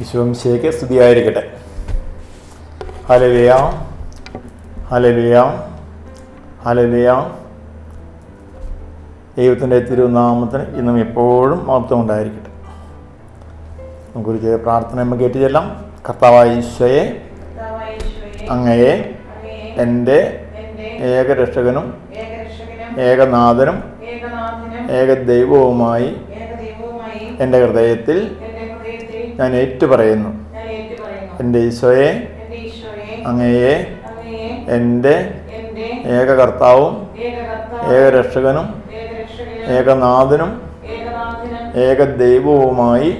ഈശോമിശിഹായ്ക്ക് സ്തുതിയായിരിക്കട്ടെ. Hallelujah, hallelujah, hallelujah. ദൈവത്തിൻ്റെ തിരുനാമത്തിന് ഇന്നും എപ്പോഴും മഹത്വം ഉണ്ടായിരിക്കട്ടെ. നമുക്കൊരു ചെറിയ പ്രാർത്ഥന നമുക്ക് ഏറ്റുചൊല്ലാം. കർത്താവായ ഈശോയെ, അങ്ങയെ എൻ്റെ ഏകരക്ഷകനും ഏകനാഥനും ഏകദൈവവുമായി എൻ്റെ ഹൃദയത്തിൽ ഞാൻ ഏറ്റുപറയുന്നു. എൻ്റെ ഈശോയെ, അങ്ങയെ എൻ്റെ ഏകകർത്താവും ഏകരക്ഷകനും ഏകനാഥനും ഏകദൈവവുമായി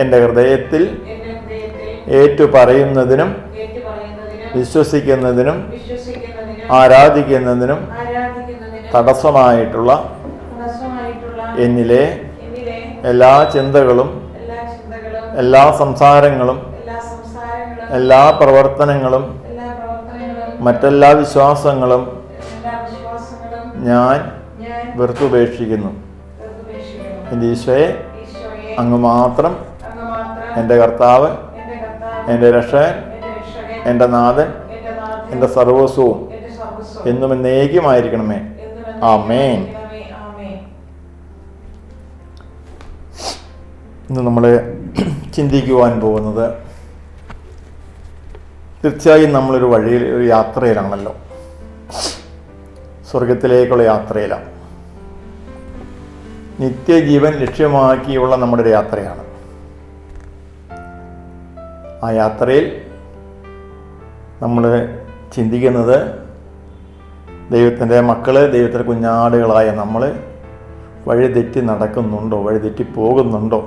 എൻ്റെ ഹൃദയത്തിൽ ഏറ്റുപറയുന്നതിനും വിശ്വസിക്കുന്നതിനും ആരാധിക്കുന്നതിനും തടസ്സമായിട്ടുള്ള എന്നിലെ എല്ലാ ചിന്തകളും എല്ലാ സംസാരങ്ങളും എല്ലാ പ്രവർത്തനങ്ങളും മറ്റെല്ലാ വിശ്വാസങ്ങളും ഞാൻ വെറുത്തുപേക്ഷിക്കുന്നു. എൻ്റെ ഈശോയെ, അങ്ങ് മാത്രം എൻ്റെ കർത്താവ്, എൻ്റെ രക്ഷകൻ, എൻ്റെ നാഥൻ, എൻ്റെ സർവസ്വവും എന്നും എന്നേക്കുമായിരിക്കണമേ. ആമേൻ. ഇന്ന് നമ്മൾ ചിന്തിക്കുവാൻ പോകുന്നത്, തീർച്ചയായും നമ്മളൊരു വഴിയിൽ, ഒരു യാത്രയിലാണല്ലോ, സ്വർഗത്തിലേക്കുള്ള യാത്രയിലാണ്. നിത്യജീവൻ ലക്ഷ്യമാക്കിയുള്ള നമ്മുടെ ഒരു യാത്രയാണ്. ആ യാത്രയിൽ നമ്മൾ ചിന്തിക്കുന്നത്, ദൈവത്തിൻ്റെ മക്കൾ, ദൈവത്തിൻ്റെ കുഞ്ഞാടുകളായ നമ്മൾ വഴി തെറ്റി നടക്കുന്നുണ്ടോ, വഴി തെറ്റി പോകുന്നുണ്ടോ,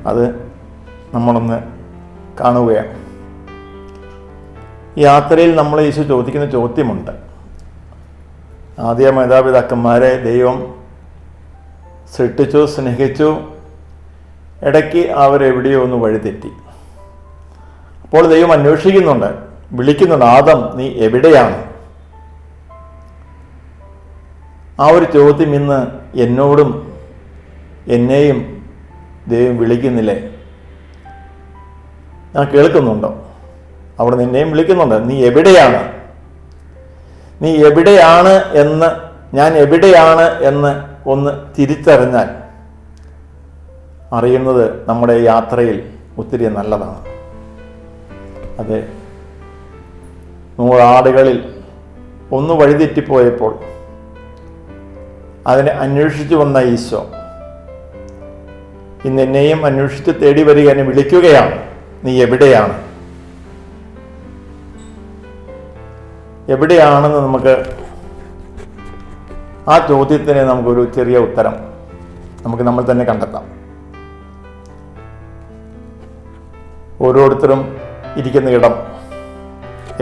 അത് നമ്മളൊന്ന് കാണുകയാണ്. ഈ യാത്രയിൽ നമ്മൾ യേശു ചോദിക്കുന്ന ചോദ്യമുണ്ട്. ആദ്യ മാതാപിതാക്കന്മാരെ ദൈവം സൃഷ്ടിച്ചു, സ്നേഹിച്ചു, ഇടയ്ക്ക് അവരെവിടെയോ ഒന്ന് വഴിതെറ്റി. അപ്പോൾ ദൈവം അന്വേഷിക്കുന്നുണ്ട്, വിളിക്കുന്നുണ്ട്, ആദം നീ എവിടെയാണ്? ആ ഒരു ചോദ്യം ഇന്ന് എന്നോടും എന്നെയും ദൈവം വിളിക്കുന്നില്ലേ? ഞാൻ കേൾക്കുന്നുണ്ടോ? അവിടെ നിന്നെയും വിളിക്കുന്നുണ്ട്, നീ എവിടെയാണ്? നീ എവിടെയാണ് എന്ന്, ഞാൻ എവിടെയാണ് എന്ന് ഒന്ന് തിരിച്ചറിഞ്ഞാൽ അറിയുന്നത് നമ്മുടെ യാത്രയിൽ ഒത്തിരി നല്ലതാണ്. അതെ, 100 ആടുകളിൽ ഒന്ന് വഴിതെറ്റിപ്പോയപ്പോൾ അതിനെ അന്വേഷിച്ചു വന്ന ഈശോ ഇന്ന് എന്നെയും അന്വേഷിച്ച് തേടി വരിക, എന്നെ വിളിക്കുകയാണ്, നീ എവിടെയാണ്? എവിടെയാണെന്ന് നമുക്ക്, ആ ചോദ്യത്തിന് നമുക്കൊരു ചെറിയ ഉത്തരം നമുക്ക് നമ്മൾ തന്നെ കണ്ടെത്താം. ഓരോരുത്തരും ഇരിക്കുന്ന ഇടം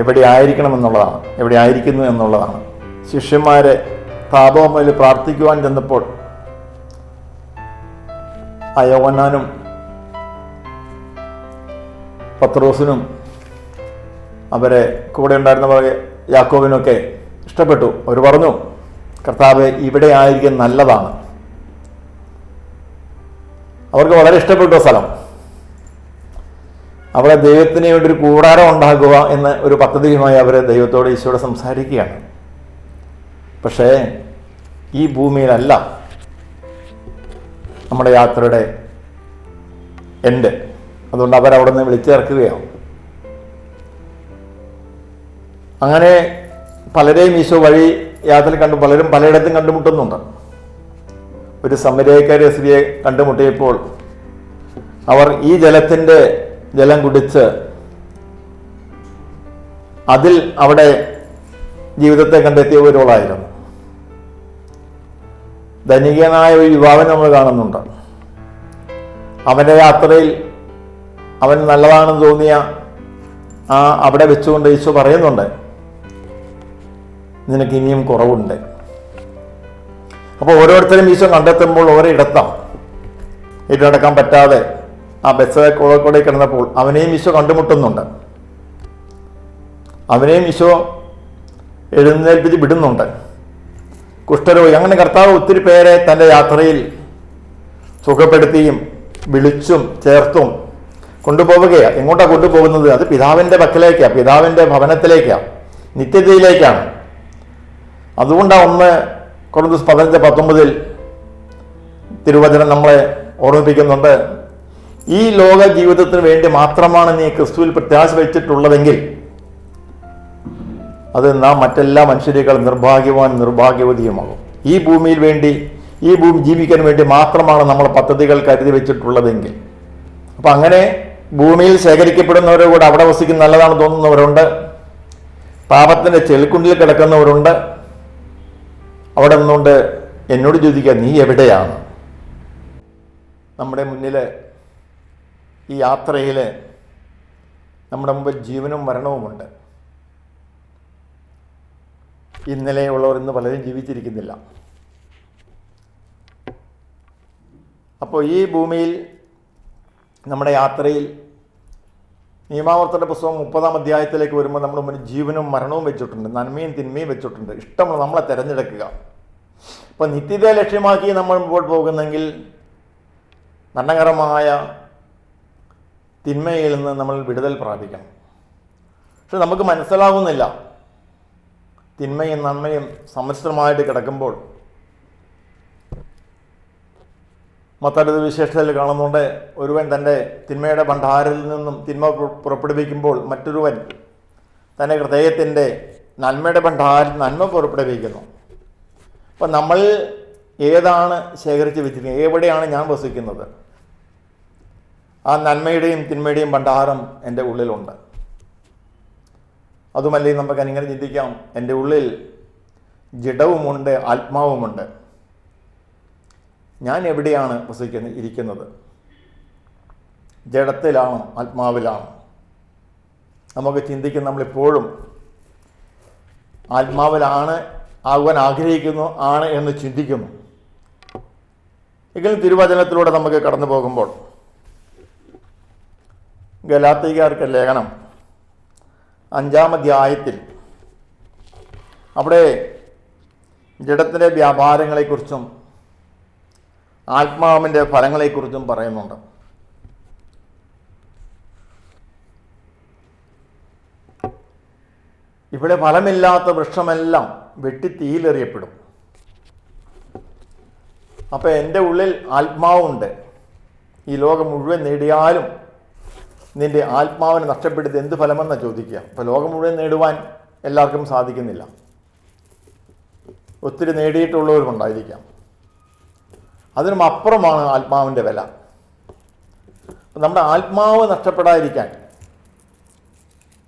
എവിടെ ആയിരിക്കണമെന്നുള്ളതാണ്, എവിടെ ആയിരിക്കുന്നു എന്നുള്ളതാണ്. ശിഷ്യന്മാരെ താപോമയിൽ പ്രാർത്ഥിക്കുവാൻ ചെന്നപ്പോൾ യോഹന്നാനും പത്രോസിനും അവരെ കൂടെ ഉണ്ടായിരുന്നവരെ യാക്കോബിനൊക്കെ ഇഷ്ടപ്പെട്ടു. അവർ പറഞ്ഞു, കർത്താവേ, ഇവിടെ ആയിരിക്കും നല്ലതാണ്. അവർക്ക് വളരെ ഇഷ്ടപ്പെട്ടു സ്ഥലം. അവിടെ ദൈവത്തിന് വേണ്ടി ഒരു കൂടാരം ഉണ്ടാക്കുക എന്ന ഒരു പദ്ധതിയുമായി അവർ ദൈവത്തോട്, ഈശോയോട് സംസാരിക്കുകയാണ്. പക്ഷേ ഈ ഭൂമിയിലല്ല നമ്മുടെ യാത്രയുടെ എൻഡ്. അതുകൊണ്ട് അവരവിടെ നിന്ന് വിളിച്ചിറക്കുകയാണ്. അങ്ങനെ പലരെയും ഈശോ വഴി യാത്രയിൽ കണ്ടു, പലരും പലയിടത്തും കണ്ടുമുട്ടുന്നുണ്ട്. ഒരു സമരക്കാരി സ്ത്രീയെ കണ്ടുമുട്ടിയപ്പോൾ അവർ ഈ ജലം കുടിച്ച് അതിൽ അവിടെ ജീവിതത്തെ കണ്ടെത്തിയവരോളായിരുന്നു. ധനികനായ ഒരു യുവാവിനെ നമ്മൾ കാണുന്നുണ്ട്. അവൻ്റെ യാത്രയിൽ അവൻ നല്ലതാണെന്ന് തോന്നിയ അവിടെ വെച്ചുകൊണ്ട് ഈശോ പറയുന്നുണ്ട്, നിനക്ക് ഇനിയും കുറവുണ്ട്. അപ്പോൾ ഓരോരുത്തരും ഈശോ കണ്ടെത്തുമ്പോൾ ഓരോ ഇടത്താണ്. ഏറ്റെടുക്കാൻ പറ്റാതെ ആ ബസ് കൂടെ കിടന്നപ്പോൾ അവനെയും ഈശോ കണ്ടുമുട്ടുന്നുണ്ട്. അവനെയും ഈശോ എഴുന്നേൽപ്പിച്ച് വിടുന്നുണ്ട്. കുഷ്ഠരോഗി, അങ്ങനെ കർത്താവ് ഒത്തിരി പേരെ തൻ്റെ യാത്രയിൽ സുഖപ്പെടുത്തിയും വിളിച്ചും ചേർത്തും കൊണ്ടുപോവുകയാണ്. എങ്ങോട്ടാണ് കൊണ്ടുപോകുന്നത്? അത് പിതാവിൻ്റെ പക്കലേക്കാണ്, പിതാവിൻ്റെ ഭവനത്തിലേക്കാണ്, നിത്യതയിലേക്കാണ്. അതുകൊണ്ടാണ് 1 കൊരിന്ത്യർ 15:19 തിരുവചനം നമ്മളെ ഓർമ്മിപ്പിക്കുന്നുണ്ട്, ഈ ലോക ജീവിതത്തിന് വേണ്ടി മാത്രമാണ് നീ ക്രിസ്തുവിൽ പ്രത്യാശ വെച്ചിട്ടുള്ളതെങ്കിൽ അത് നാം മറ്റെല്ലാ മനുഷ്യരെക്കാൾ നിർഭാഗ്യവതിയുമാകും. ഈ ഭൂമിയിൽ വേണ്ടി, ഈ ഭൂമി ജീവിക്കാൻ വേണ്ടി മാത്രമാണ് നമ്മൾ പദ്ധതികൾ കരുതി വെച്ചിട്ടുള്ളതെങ്കിൽ. അപ്പം അങ്ങനെ ഭൂമിയിൽ ശേഖരിക്കപ്പെടുന്നവരെ കൂടെ അവിടെ വസിക്കുന്ന നല്ലതാണ് തോന്നുന്നവരുണ്ട്, പാപത്തിൻ്റെ ചെളിക്കുണ്ടിൽ കിടക്കുന്നവരുണ്ട്. അവിടെ നിന്നുകൊണ്ട് എന്നോട് ചോദിക്കുക, നീ എവിടെയാണ്? നമ്മുടെ മുന്നിൽ ഈ യാത്രയിൽ നമ്മുടെ മുമ്പിൽ ജീവനും മരണവുമുണ്ട്. ഇന്നലെയുള്ളവർ ഇന്ന് പലരും ജീവിച്ചിരിക്കുന്നില്ല. അപ്പോൾ ഈ ഭൂമിയിൽ നമ്മുടെ യാത്രയിൽ നിയമാവർത്തന പുസ്തകം 30-ാം അധ്യായത്തിലേക്ക് വരുമ്പോൾ നമ്മുടെ മുന്നിൽ ജീവനും മരണവും വെച്ചിട്ടുണ്ട്, നന്മയും തിന്മയും വെച്ചിട്ടുണ്ട്. ഇഷ്ടമുള്ള നമ്മളെ തിരഞ്ഞെടുക്കുക. അപ്പോൾ നിത്യതയെ ലക്ഷ്യമാക്കി നമ്മൾ മുമ്പോട്ട് പോകുന്നെങ്കിൽ മരണകരമായ തിന്മയിൽ നിന്ന് നമ്മൾ വിടുതൽ പ്രാപിക്കണം. പക്ഷെ നമുക്ക് മനസ്സിലാവുന്നില്ല, തിന്മയും നന്മയും സമ്മിശ്രമായിട്ട് കിടക്കുമ്പോൾ. മത്തായിയുടെ വിശേഷത്തിൽ കാണുന്നുണ്ട്, ഒരുവൻ തൻ്റെ തിന്മയുടെ ഭണ്ഡാരിൽ നിന്നും തിന്മ പുറപ്പെടുവിക്കുമ്പോൾ മറ്റൊരുവൻ തൻ്റെ ഹൃദയത്തിൻ്റെ നന്മയുടെ ഭണ്ഡാരിൽ നന്മ പുറപ്പെടുവിക്കുന്നു. അപ്പം നമ്മൾ ഏതാണ് ശേഖരിച്ച് വെച്ചിരിക്കുന്നത്? എവിടെയാണ് ഞാൻ വസിക്കുന്നത്? ആ നന്മയുടെയും തിന്മയുടെയും ഭണ്ഡാരം എൻ്റെ ഉള്ളിലുണ്ട്. അതുമല്ലേ നമുക്ക് അങ്ങനെ ചിന്തിക്കാം, എൻ്റെ ഉള്ളിൽ ജഡവുമുണ്ട്, ആത്മാവുമുണ്ട്. ഞാൻ എവിടെയാണ് ഇരിക്കുന്നത്? ജഡത്തിലാണോ ആത്മാവിലാണോ? നമുക്ക് ചിന്തിക്കുന്ന നമ്മളെപ്പോഴും ആത്മാവിലാണ് ആകുവാൻ ആഗ്രഹിക്കുന്നു എന്ന് ചിന്തിക്കുന്നു. എങ്കിലും തിരുവചനത്തിലൂടെ നമുക്ക് കടന്നു പോകുമ്പോൾ ഗലാത്യക്കാർക്ക് ലേഖനം 5-ാം അധ്യായത്തിൽ അവിടെ ജഡത്തിൻ്റെ വ്യാപാരങ്ങളെക്കുറിച്ചും ആത്മാവിൻ്റെ ഫലങ്ങളെക്കുറിച്ചും പറയുന്നുണ്ട്. ഇവിടെ ഫലമില്ലാത്ത വൃക്ഷമെല്ലാം വെട്ടി തീയിലെറിയപ്പെടും. അപ്പം എൻ്റെ ഉള്ളിൽ ആത്മാവുണ്ട്. ഈ ലോകം മുഴുവൻ നേടിയാലും നിൻ്റെ ആത്മാവിനെ നഷ്ടപ്പെടുത്തി എന്ത് ഫലമെന്നാണ് ചോദിക്കുക. അപ്പോൾ ലോകം മുഴുവൻ നേടുവാൻ എല്ലാവർക്കും സാധിക്കുന്നില്ല. ഒത്തിരി നേടിയിട്ടുള്ളവരുമുണ്ടായിരിക്കാം. അതിനും അപ്പുറമാണ് ആത്മാവിൻ്റെ വില. നമ്മുടെ ആത്മാവ് നഷ്ടപ്പെടാതിരിക്കാൻ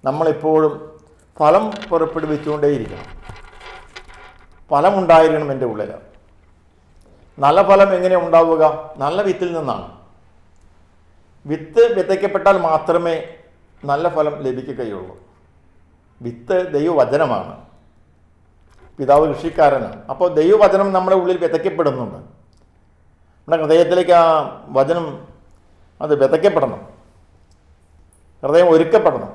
നമ്മളെപ്പോഴും ഫലം പുറപ്പെടുവിച്ചുകൊണ്ടേയിരിക്കണം. ഫലമുണ്ടായിരിക്കണം എൻ്റെ ഉള്ളിൽ. നല്ല ഫലം എങ്ങനെ ഉണ്ടാവുക? നല്ല വിത്തിൽ നിന്നാണ്. വിത്ത് വിതയ്ക്കപ്പെട്ടാൽ മാത്രമേ നല്ല ഫലം ലഭിക്കുകയുള്ളൂ. വിത്ത് ദൈവവചനമാണ്. പിതാവ് കൃഷിക്കാരനാണ്. അപ്പോൾ ദൈവവചനം നമ്മുടെ ഉള്ളിൽ വിതയ്ക്കപ്പെടുന്നുണ്ട്. നമ്മുടെ ഹൃദയത്തിലേക്ക് ആ വചനം അത് വിതയ്ക്കപ്പെടണം, ഹൃദയം ഒരുക്കപ്പെടണം.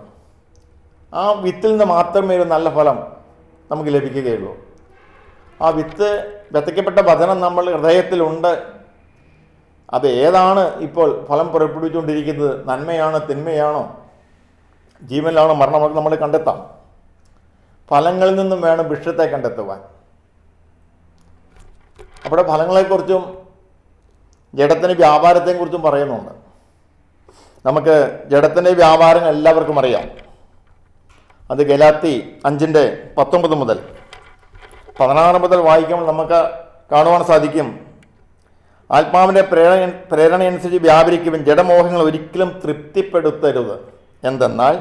ആ വിത്തിൽ നിന്ന് മാത്രമേ ഒരു നല്ല ഫലം നമുക്ക് ലഭിക്കുകയുള്ളൂ. ആ വിത്ത് വിതയ്ക്കപ്പെട്ട വചനം നമ്മൾ ഹൃദയത്തിലുണ്ട്. അത് ഏതാണ് ഇപ്പോൾ ഫലം പുറപ്പെടുവിച്ചുകൊണ്ടിരിക്കുന്നത്? നന്മയാണോ തിന്മയാണോ, ജീവനിലാണോ മരണമോ? നമ്മൾ കണ്ടെത്താം. ഫലങ്ങളിൽ നിന്നും വേണം വൃക്ഷത്തെ കണ്ടെത്തുവാൻ. അവിടെ ഫലങ്ങളെക്കുറിച്ചും ജഡത്തിൻ്റെ വ്യാപാരത്തെക്കുറിച്ചും പറയുന്നുണ്ട്. നമുക്ക് ജഡത്തിൻ്റെ വ്യാപാരം എല്ലാവർക്കും അറിയാം. അത് ഗലാത്തി 5:19 മുതൽ 16 മുതൽ വായിക്കുമ്പോൾ നമുക്ക് കാണുവാൻ സാധിക്കും. ആത്മാവിൻ്റെ പ്രേരണയനുസരിച്ച് വ്യാപരിക്കുവാൻ ജഡമോഹങ്ങൾ ഒരിക്കലും തൃപ്തിപ്പെടുത്തരുത്. എന്തെന്നാൽ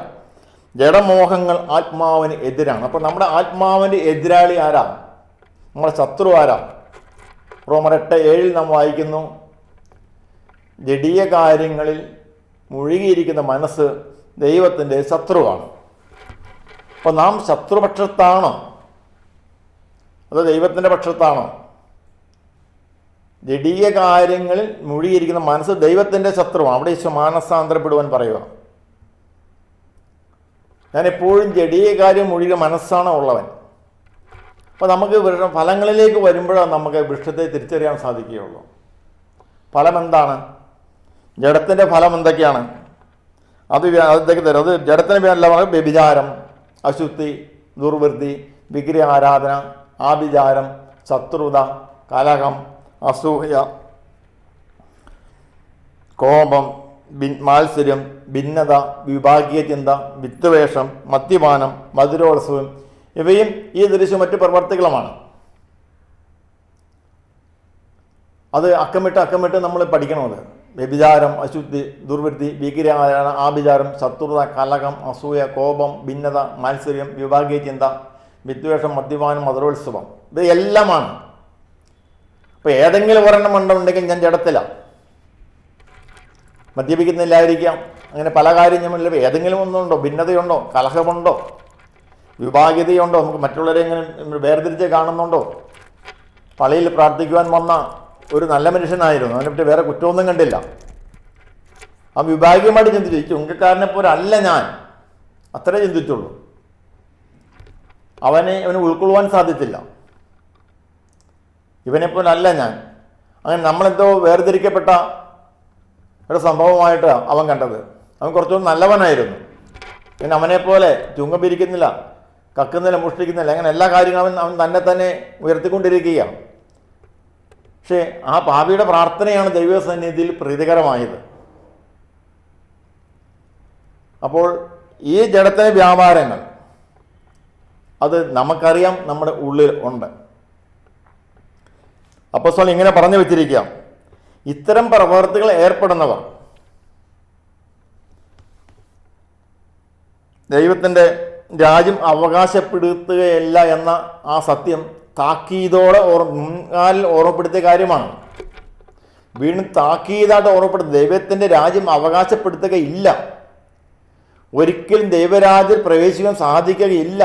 ജഡമോഹങ്ങൾ ആത്മാവിന് എതിരാണ്. അപ്പോൾ നമ്മുടെ ആത്മാവിൻ്റെ എതിരാളി ആരാ? നമ്മുടെ ശത്രു ആരാ? റോമർ 8:7 നാം വായിക്കുന്നു, ജഡീയ കാര്യങ്ങളിൽ മുഴുകിയിരിക്കുന്ന മനസ്സ് ദൈവത്തിൻ്റെ ശത്രുവാണ്. അപ്പോൾ നാം ശത്രുപക്ഷത്താണോ അതോ ദൈവത്തിൻ്റെ പക്ഷത്താണോ? ജഡീയ കാര്യങ്ങളിൽ മുഴുകിയിരിക്കുന്ന മനസ്സ് ദൈവത്തിൻ്റെ ശത്രുവാണ്. അവിടെ ഈശോ മാനസാന്തരപ്പെടുവാൻ പറയുക. ഞാൻ എപ്പോഴും ജഡീയ കാര്യം മുഴുകിയ മനസ്സാണ് ഉള്ളവൻ. അപ്പോൾ നമുക്ക് ഫലങ്ങളിലേക്ക് വരുമ്പോഴാണ് നമുക്ക് വൃക്ഷത്തെ തിരിച്ചറിയാൻ സാധിക്കുകയുള്ളൂ. ഫലം എന്താണ്? ജഡത്തിൻ്റെ ഫലം എന്തൊക്കെയാണ്? അതൊക്കെ തരും. അത് ജഡത്തിന് അല്ല, വ്യഭിചാരം, അശുദ്ധി, ദുർവൃത്തി, വിഗ്രഹ ആരാധന, ആഭിചാരം, ശത്രുത, കലഹം, അസൂയ, കോപം, മാത്സര്യം, ഭിന്നത, വിഭാഗീയ ചിന്ത, വിദ്വേഷം, മദ്യപാനം, മധുരോത്സവം, ഇവയും ഈ ദൃശ്യം മറ്റ് പ്രവർത്തികളുമാണ്. അത് അക്കമിട്ട് നമ്മൾ പഠിക്കണത്. വ്യഭിചാരം, അശുദ്ധി, ദുർവൃത്തി, വിഗ്രഹാരാധന, ആഭിചാരം, ശത്രുത, കലഹം, അസൂയ, കോപം, ഭിന്നത, മാത്സര്യം, വിഭാഗീയ ചിന്ത, വിദ്വേഷം, മദ്യപാനം, മധുരോത്സവം, ഇത് എല്ലാമാണ്. അപ്പോൾ ഏതെങ്കിലും ഒരെണ്ണം ഉണ്ടെങ്കിൽ ഞാൻ ജഡത്തിലാണ്. മദ്യപിക്കുന്നില്ലായിരിക്കാം, അങ്ങനെ പല കാര്യങ്ങളുമില്ല. ഏതെങ്കിലും ഒന്നുണ്ടോ? ഭിന്നതയുണ്ടോ? കലഹമുണ്ടോ? വിഭാഗീയതയുണ്ടോ? നമുക്ക് മറ്റുള്ളവരെ എങ്ങനെ വേർതിരിച്ച് കാണുന്നുണ്ടോ? പള്ളിയിൽ പ്രാർത്ഥിക്കുവാൻ വന്ന ഒരു നല്ല മനുഷ്യനായിരുന്നു, അതിനെപ്പറ്റി വേറെ കുറ്റമൊന്നും കണ്ടില്ല. ആ വിഭാഗീയമായിട്ട് ചിന്തിച്ചു, ഈ ചുങ്കക്കാരനെ പോലെ അല്ല ഞാൻ, അത്രേ ചിന്തിച്ചുള്ളൂ. അവന് ഉൾക്കൊള്ളുവാൻ സാധിച്ചില്ല. ഇവനെപ്പോലെ അല്ല ഞാൻ. അങ്ങനെ നമ്മളെന്തോ വേർതിരിക്കപ്പെട്ട ഒരു സംഭവമായിട്ട് അവൻ കണ്ടത്. അവൻ കുറച്ചുകൂടി നല്ലവനായിരുന്നു. പിന്നെ അവനെപ്പോലെ ചുങ്കം പിരിക്കുന്നില്ല, കക്കുന്നില്ല, മുഷ്ടിക്കുന്നില്ല, അങ്ങനെ എല്ലാ കാര്യങ്ങളും അവൻ തന്നെ ഉയർത്തിക്കൊണ്ടിരിക്കുകയാണ്. പക്ഷേ ആ പാപിയുടെ പ്രാർത്ഥനയാണ് ദൈവസന്നിധിയിൽ പ്രീതികരമായത്. അപ്പോൾ ഈ ജഡത്തിലെ വ്യാപാരങ്ങൾ അത് നമുക്കറിയാം, നമ്മുടെ ഉള്ളിൽ ഉണ്ട്. അപ്പോസ്തലൻ ഇങ്ങനെ പറഞ്ഞു വെച്ചിരിക്കുക, ഇത്തരം പ്രവർത്തികൾ ഏർപ്പെടുന്നവർ ദൈവത്തിൻ്റെ രാജ്യം അവകാശപ്പെടുത്തുകയല്ല എന്ന ആ സത്യം താക്കീതോടെ മുൻകാലിൽ ഓർമ്മപ്പെടുത്തിയ കാര്യമാണ്. വീണ്ടും താക്കീതായിട്ട് ഓർമ്മപ്പെടുത്തും, ദൈവത്തിൻ്റെ രാജ്യം അവകാശപ്പെടുത്തുകയില്ല, ഒരിക്കലും ദൈവരാജ്യം പ്രവേശിക്കാൻ സാധിക്കുകയില്ല.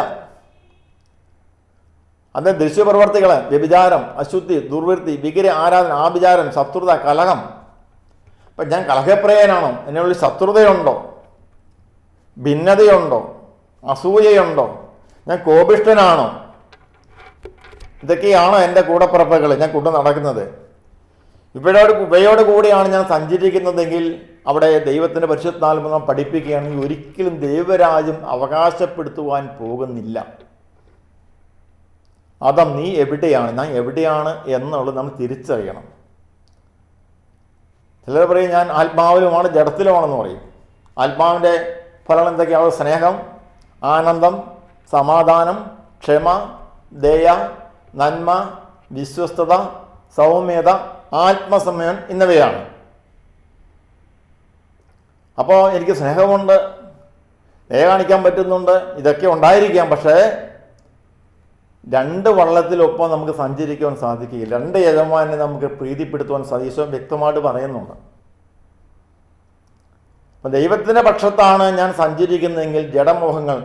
അത് ദൃശ്യപ്രവർത്തികൾ, വ്യഭിചാരം, അശുദ്ധി, ദുർവൃത്തി, വിഗ്രഹ ആരാധന, ആഭിചാരം, ശത്രുത, കലഹം. അപ്പം ഞാൻ കലഹപ്രിയനാണോ? എന്നുള്ളിൽ ശത്രുതയുണ്ടോ? ഭിന്നതയുണ്ടോ? അസൂയയുണ്ടോ? ഞാൻ കോപിഷ്ഠനാണോ? ഇതൊക്കെയാണോ എൻ്റെ കൂടപ്പിറപ്പുകൾ ഞാൻ കൊണ്ടു നടക്കുന്നത്? ഇവയോട് കൂടിയാണ് ഞാൻ സഞ്ചരിക്കുന്നതെങ്കിൽ അവിടെ ദൈവത്തിൻ്റെ പരിശുദ്ധാത്മാവ് പഠിപ്പിക്കുകയാണെങ്കിൽ ഒരിക്കലും ദൈവരാജ്യം അവകാശപ്പെടുത്തുവാൻ പോകുന്നില്ല. അതം നീ എവിടെയാണ്, ഞാൻ എവിടെയാണ് എന്നുള്ളത് നമ്മൾ തിരിച്ചറിയണം. ചിലർ പറയും ഞാൻ ആത്മാവിലുമാണ് ജഡത്തിലുമാണെന്ന് പറയും. ആത്മാവിൻ്റെ ഫലം എന്തൊക്കെയാണ്? സ്നേഹം, ആനന്ദം, സമാധാനം, ക്ഷമ, ദയ, നന്മ, വിശ്വസ്തത, സൗമ്യത, ആത്മസംയമനം എന്നിവയാണ്. അപ്പോൾ എനിക്ക് സ്നേഹമുണ്ട്, ദയ കാണിക്കാൻ പറ്റുന്നുണ്ട്, ഇതൊക്കെ ഉണ്ടായിരിക്കാം. പക്ഷേ രണ്ട് വള്ളത്തിലൊപ്പം നമുക്ക് സഞ്ചരിക്കുവാൻ സാധിക്കുകയില്ല. രണ്ട് യജമാനെ നമുക്ക് പ്രീതിപ്പെടുത്തുവാൻ സാധിക്കും. വ്യക്തമായിട്ട് പറയുന്നുണ്ട്. അപ്പം ദൈവത്തിൻ്റെ പക്ഷത്താണ് ഞാൻ സഞ്ചരിക്കുന്നതെങ്കിൽ ജഡമോഹങ്ങൾ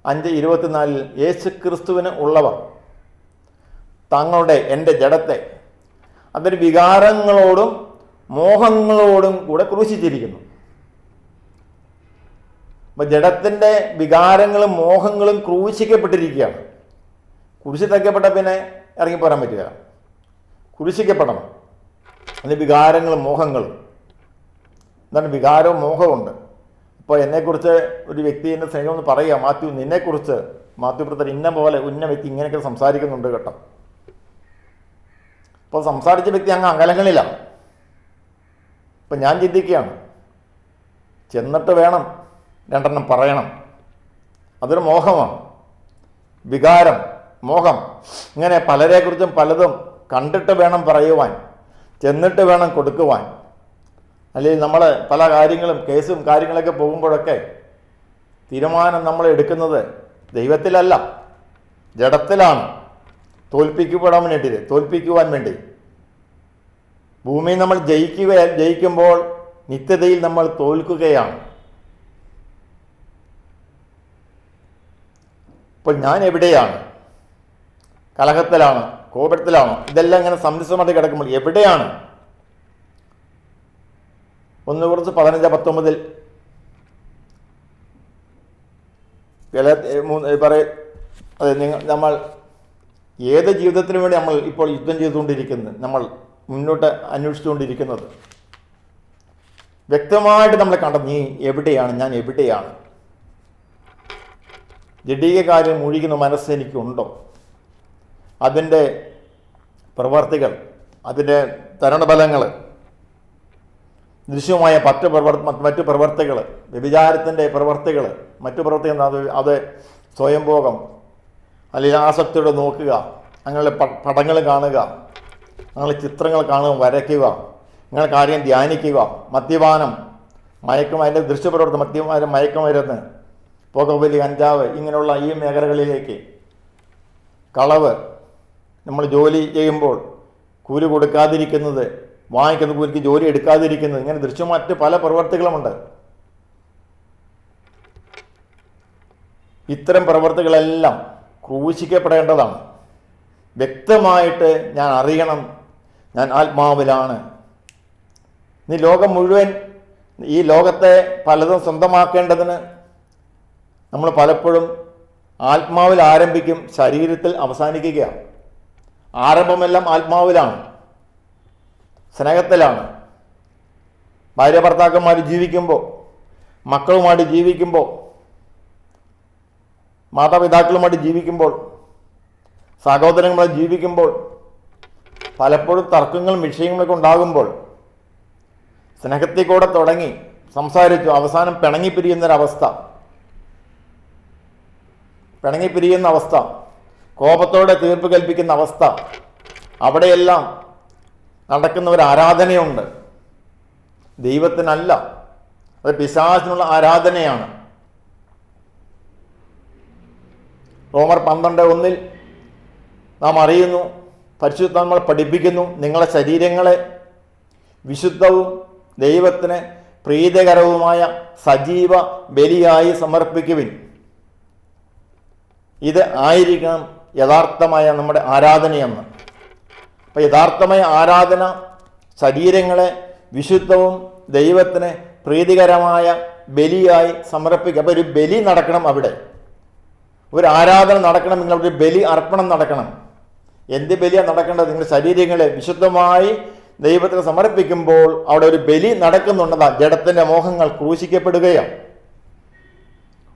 5:24 യേശുക്രിസ്തുവിന് ഉള്ളവർ തങ്ങളുടെ എൻ്റെ ജഡത്തെ അതൊരു വികാരങ്ങളോടും മോഹങ്ങളോടും കൂടെ ക്രൂശിച്ചിരിക്കുന്നു. അപ്പം ജഡത്തിൻ്റെ വികാരങ്ങളും മോഹങ്ങളും ക്രൂശിക്കപ്പെട്ടിരിക്കുകയാണ്. കുരിശിൽ തയ്ക്കപ്പെട്ട പിന്നെ ഇറങ്ങിപ്പോരാൻ പറ്റുക. കുരിശിക്കപ്പെടണം. അതിന് വികാരങ്ങളും മോഹങ്ങളും. എന്താണ് വികാരവും മോഹമുണ്ട്. ഇപ്പോൾ എന്നെക്കുറിച്ച് ഒരു വ്യക്തി എന്നെ സ്നേഹമെന്ന് പറയുക, മാത്യു നിന്നെക്കുറിച്ച് മാത്യു ബ്രദർ ഇന്ന പോലെ ഉന്ന വ്യക്തി ഇങ്ങനെയൊക്കെ സംസാരിക്കുന്നുണ്ട് കേട്ടോ. അപ്പോൾ സംസാരിച്ച വ്യക്തി അങ്ങ് അകലങ്ങളിലാണ്. ഇപ്പം ഞാൻ ചിന്തിക്കുകയാണ്, ചെന്നിട്ട് വേണം രണ്ടെണ്ണം പറയണം. അതൊരു മോഹമാണ്. വികാരം, മോഹം, ഇങ്ങനെ പലരെക്കുറിച്ചും പലതും കണ്ടിട്ട് വേണം പറയുവാൻ, ചെന്നിട്ട് വേണം കൊടുക്കുവാൻ. അല്ലെങ്കിൽ നമ്മൾ പല കാര്യങ്ങളും കേസും കാര്യങ്ങളൊക്കെ പോകുമ്പോഴൊക്കെ തീരുമാനം നമ്മൾ എടുക്കുന്നത് ദൈവത്തിലല്ല, ജഡത്തിലാണ്. തോൽപ്പിക്കുവാൻ വേണ്ടി ഭൂമിയിൽ നമ്മൾ ജയിക്കുമ്പോൾ നിത്യതയിൽ നമ്മൾ തോൽക്കുകയാണ്. അപ്പോൾ ഞാൻ എവിടെയാണ്? കലഹത്തിലാണ്, കോപത്തിലാണോ? ഇതെല്ലാം ഇങ്ങനെ സംരക്ഷണമായിട്ട് കിടക്കുമ്പോൾ എവിടെയാണ്? 1:15-19 അതെ, നമ്മൾ ഏത് ജീവിതത്തിന് വേണ്ടി നമ്മൾ ഇപ്പോൾ യുദ്ധം ചെയ്തുകൊണ്ടിരിക്കുന്നത്, നമ്മൾ മുന്നോട്ട് അന്വേഷിച്ചുകൊണ്ടിരിക്കുന്നത്? വ്യക്തമായിട്ട് നമ്മൾ കണ്ട നീ എവിടെയാണ്, ഞാൻ എവിടെയാണ്, ജഡീക കാര്യം മുഴുകുന്ന മനസ്സ് എനിക്കുണ്ടോ, അതിൻ്റെ പ്രവർത്തികൾ, അതിൻ്റെ തരണബലങ്ങൾ, ദൃശ്യമായ മറ്റു പ്രവർത്തികൾ, വ്യഭിചാരത്തിൻ്റെ പ്രവർത്തികൾ, മറ്റു പ്രവർത്തികൾ, അത് സ്വയംഭോഗം അല്ലെങ്കിൽ ആസക്തിയോടെ നോക്കുക, അങ്ങനെ പടങ്ങൾ കാണുക, അങ്ങനെ ചിത്രങ്ങൾ കാണുക, വരയ്ക്കുക, അങ്ങനെ കാര്യം ധ്യാനിക്കുക, മദ്യപാനം, അതിൻ്റെ ദൃശ്യപ്രവർത്തനം, മദ്യപാനം, മയക്കുമരുന്ന്, പുകവലി, കഞ്ചാവ്, ഇങ്ങനെയുള്ള ഈ മേഖലകളിലേക്ക്, കളവ്, നമ്മൾ ജോലി ചെയ്യുമ്പോൾ കൂലി കൊടുക്കാതിരിക്കുന്നത്, വാങ്ങിക്കുന്ന കൂലിക്ക് ജോലി എടുക്കാതിരിക്കുന്നത്, ഇങ്ങനെ മറ്റ് പല പ്രവർത്തികളുമുണ്ട്. ഇത്തരം പ്രവർത്തികളെല്ലാം ക്രൂശിക്കപ്പെടേണ്ടതാണ്. വ്യക്തമായിട്ട് ഞാൻ അറിയണം, ഞാൻ ആത്മാവിലാണ്. നീ ലോകം മുഴുവൻ, ഈ ലോകത്തെ പലതും സ്വന്തമാക്കേണ്ടതിന് നമ്മൾ പലപ്പോഴും ആത്മാവിൽ ആരംഭിക്കും, ശരീരത്തിൽ അവസാനിക്കുകയാണ്. ആരംഭമെല്ലാം ആത്മാവിലാണ്, സ്നേഹത്തിലാണ്. ഭാര്യ ഭർത്താക്കന്മാർ ജീവിക്കുമ്പോൾ, മക്കളുമായിട്ട് ജീവിക്കുമ്പോൾ, മാതാപിതാക്കളുമായിട്ട് ജീവിക്കുമ്പോൾ, സഹോദരങ്ങളുമായി ജീവിക്കുമ്പോൾ, പലപ്പോഴും തർക്കങ്ങളും വിഷയങ്ങളൊക്കെ ഉണ്ടാകുമ്പോൾ സ്നേഹത്തിൽ കൂടെ തുടങ്ങി സംസാരിച്ചു, അവസാനം പിണങ്ങിപ്പിരിയുന്ന അവസ്ഥ, കോപത്തോടെ തീർപ്പ് കൽപ്പിക്കുന്ന അവസ്ഥ, അവിടെയെല്ലാം നടക്കുന്ന ഒരു ആരാധനയുണ്ട്. ദൈവത്തിനല്ല, അത് പിശാചിനുള്ള ആരാധനയാണ്. റോമർ 12:1 നാം അറിയുന്നു, പരിശുദ്ധാത്മാവ് പഠിപ്പിക്കുന്നു, നിങ്ങളുടെ ശരീരങ്ങളെ വിശുദ്ധവും ദൈവത്തിന് പ്രീതികരവുമായ സജീവ ബലിയായി സമർപ്പിക്കുവിൻ. ഇത് ആയിരിക്കണം യഥാർത്ഥമായ നമ്മുടെ ആരാധനയെന്ന്. അപ്പോൾ യഥാർത്ഥമായ ആരാധന ശരീരങ്ങളെ വിശുദ്ധവും ദൈവത്തിന് പ്രീതികരമായ ബലിയായി സമർപ്പിക്കുക. അപ്പോൾ ഒരു ബലി നടക്കണം, അവിടെ ഒരു ആരാധന നടക്കണം, നിങ്ങളൊരു ബലി അർപ്പണം നടക്കണം. എന്ത് ബലിയാണ് നടക്കേണ്ടത്? നിങ്ങളുടെ ശരീരങ്ങളെ വിശുദ്ധമായി ദൈവത്തിന് സമർപ്പിക്കുമ്പോൾ അവിടെ ഒരു ബലി നടക്കുന്നുണ്ടെന്നാ. ജഡത്തിൻ്റെ മോഹങ്ങൾ ക്രൂശിക്കപ്പെടുകയാണ്.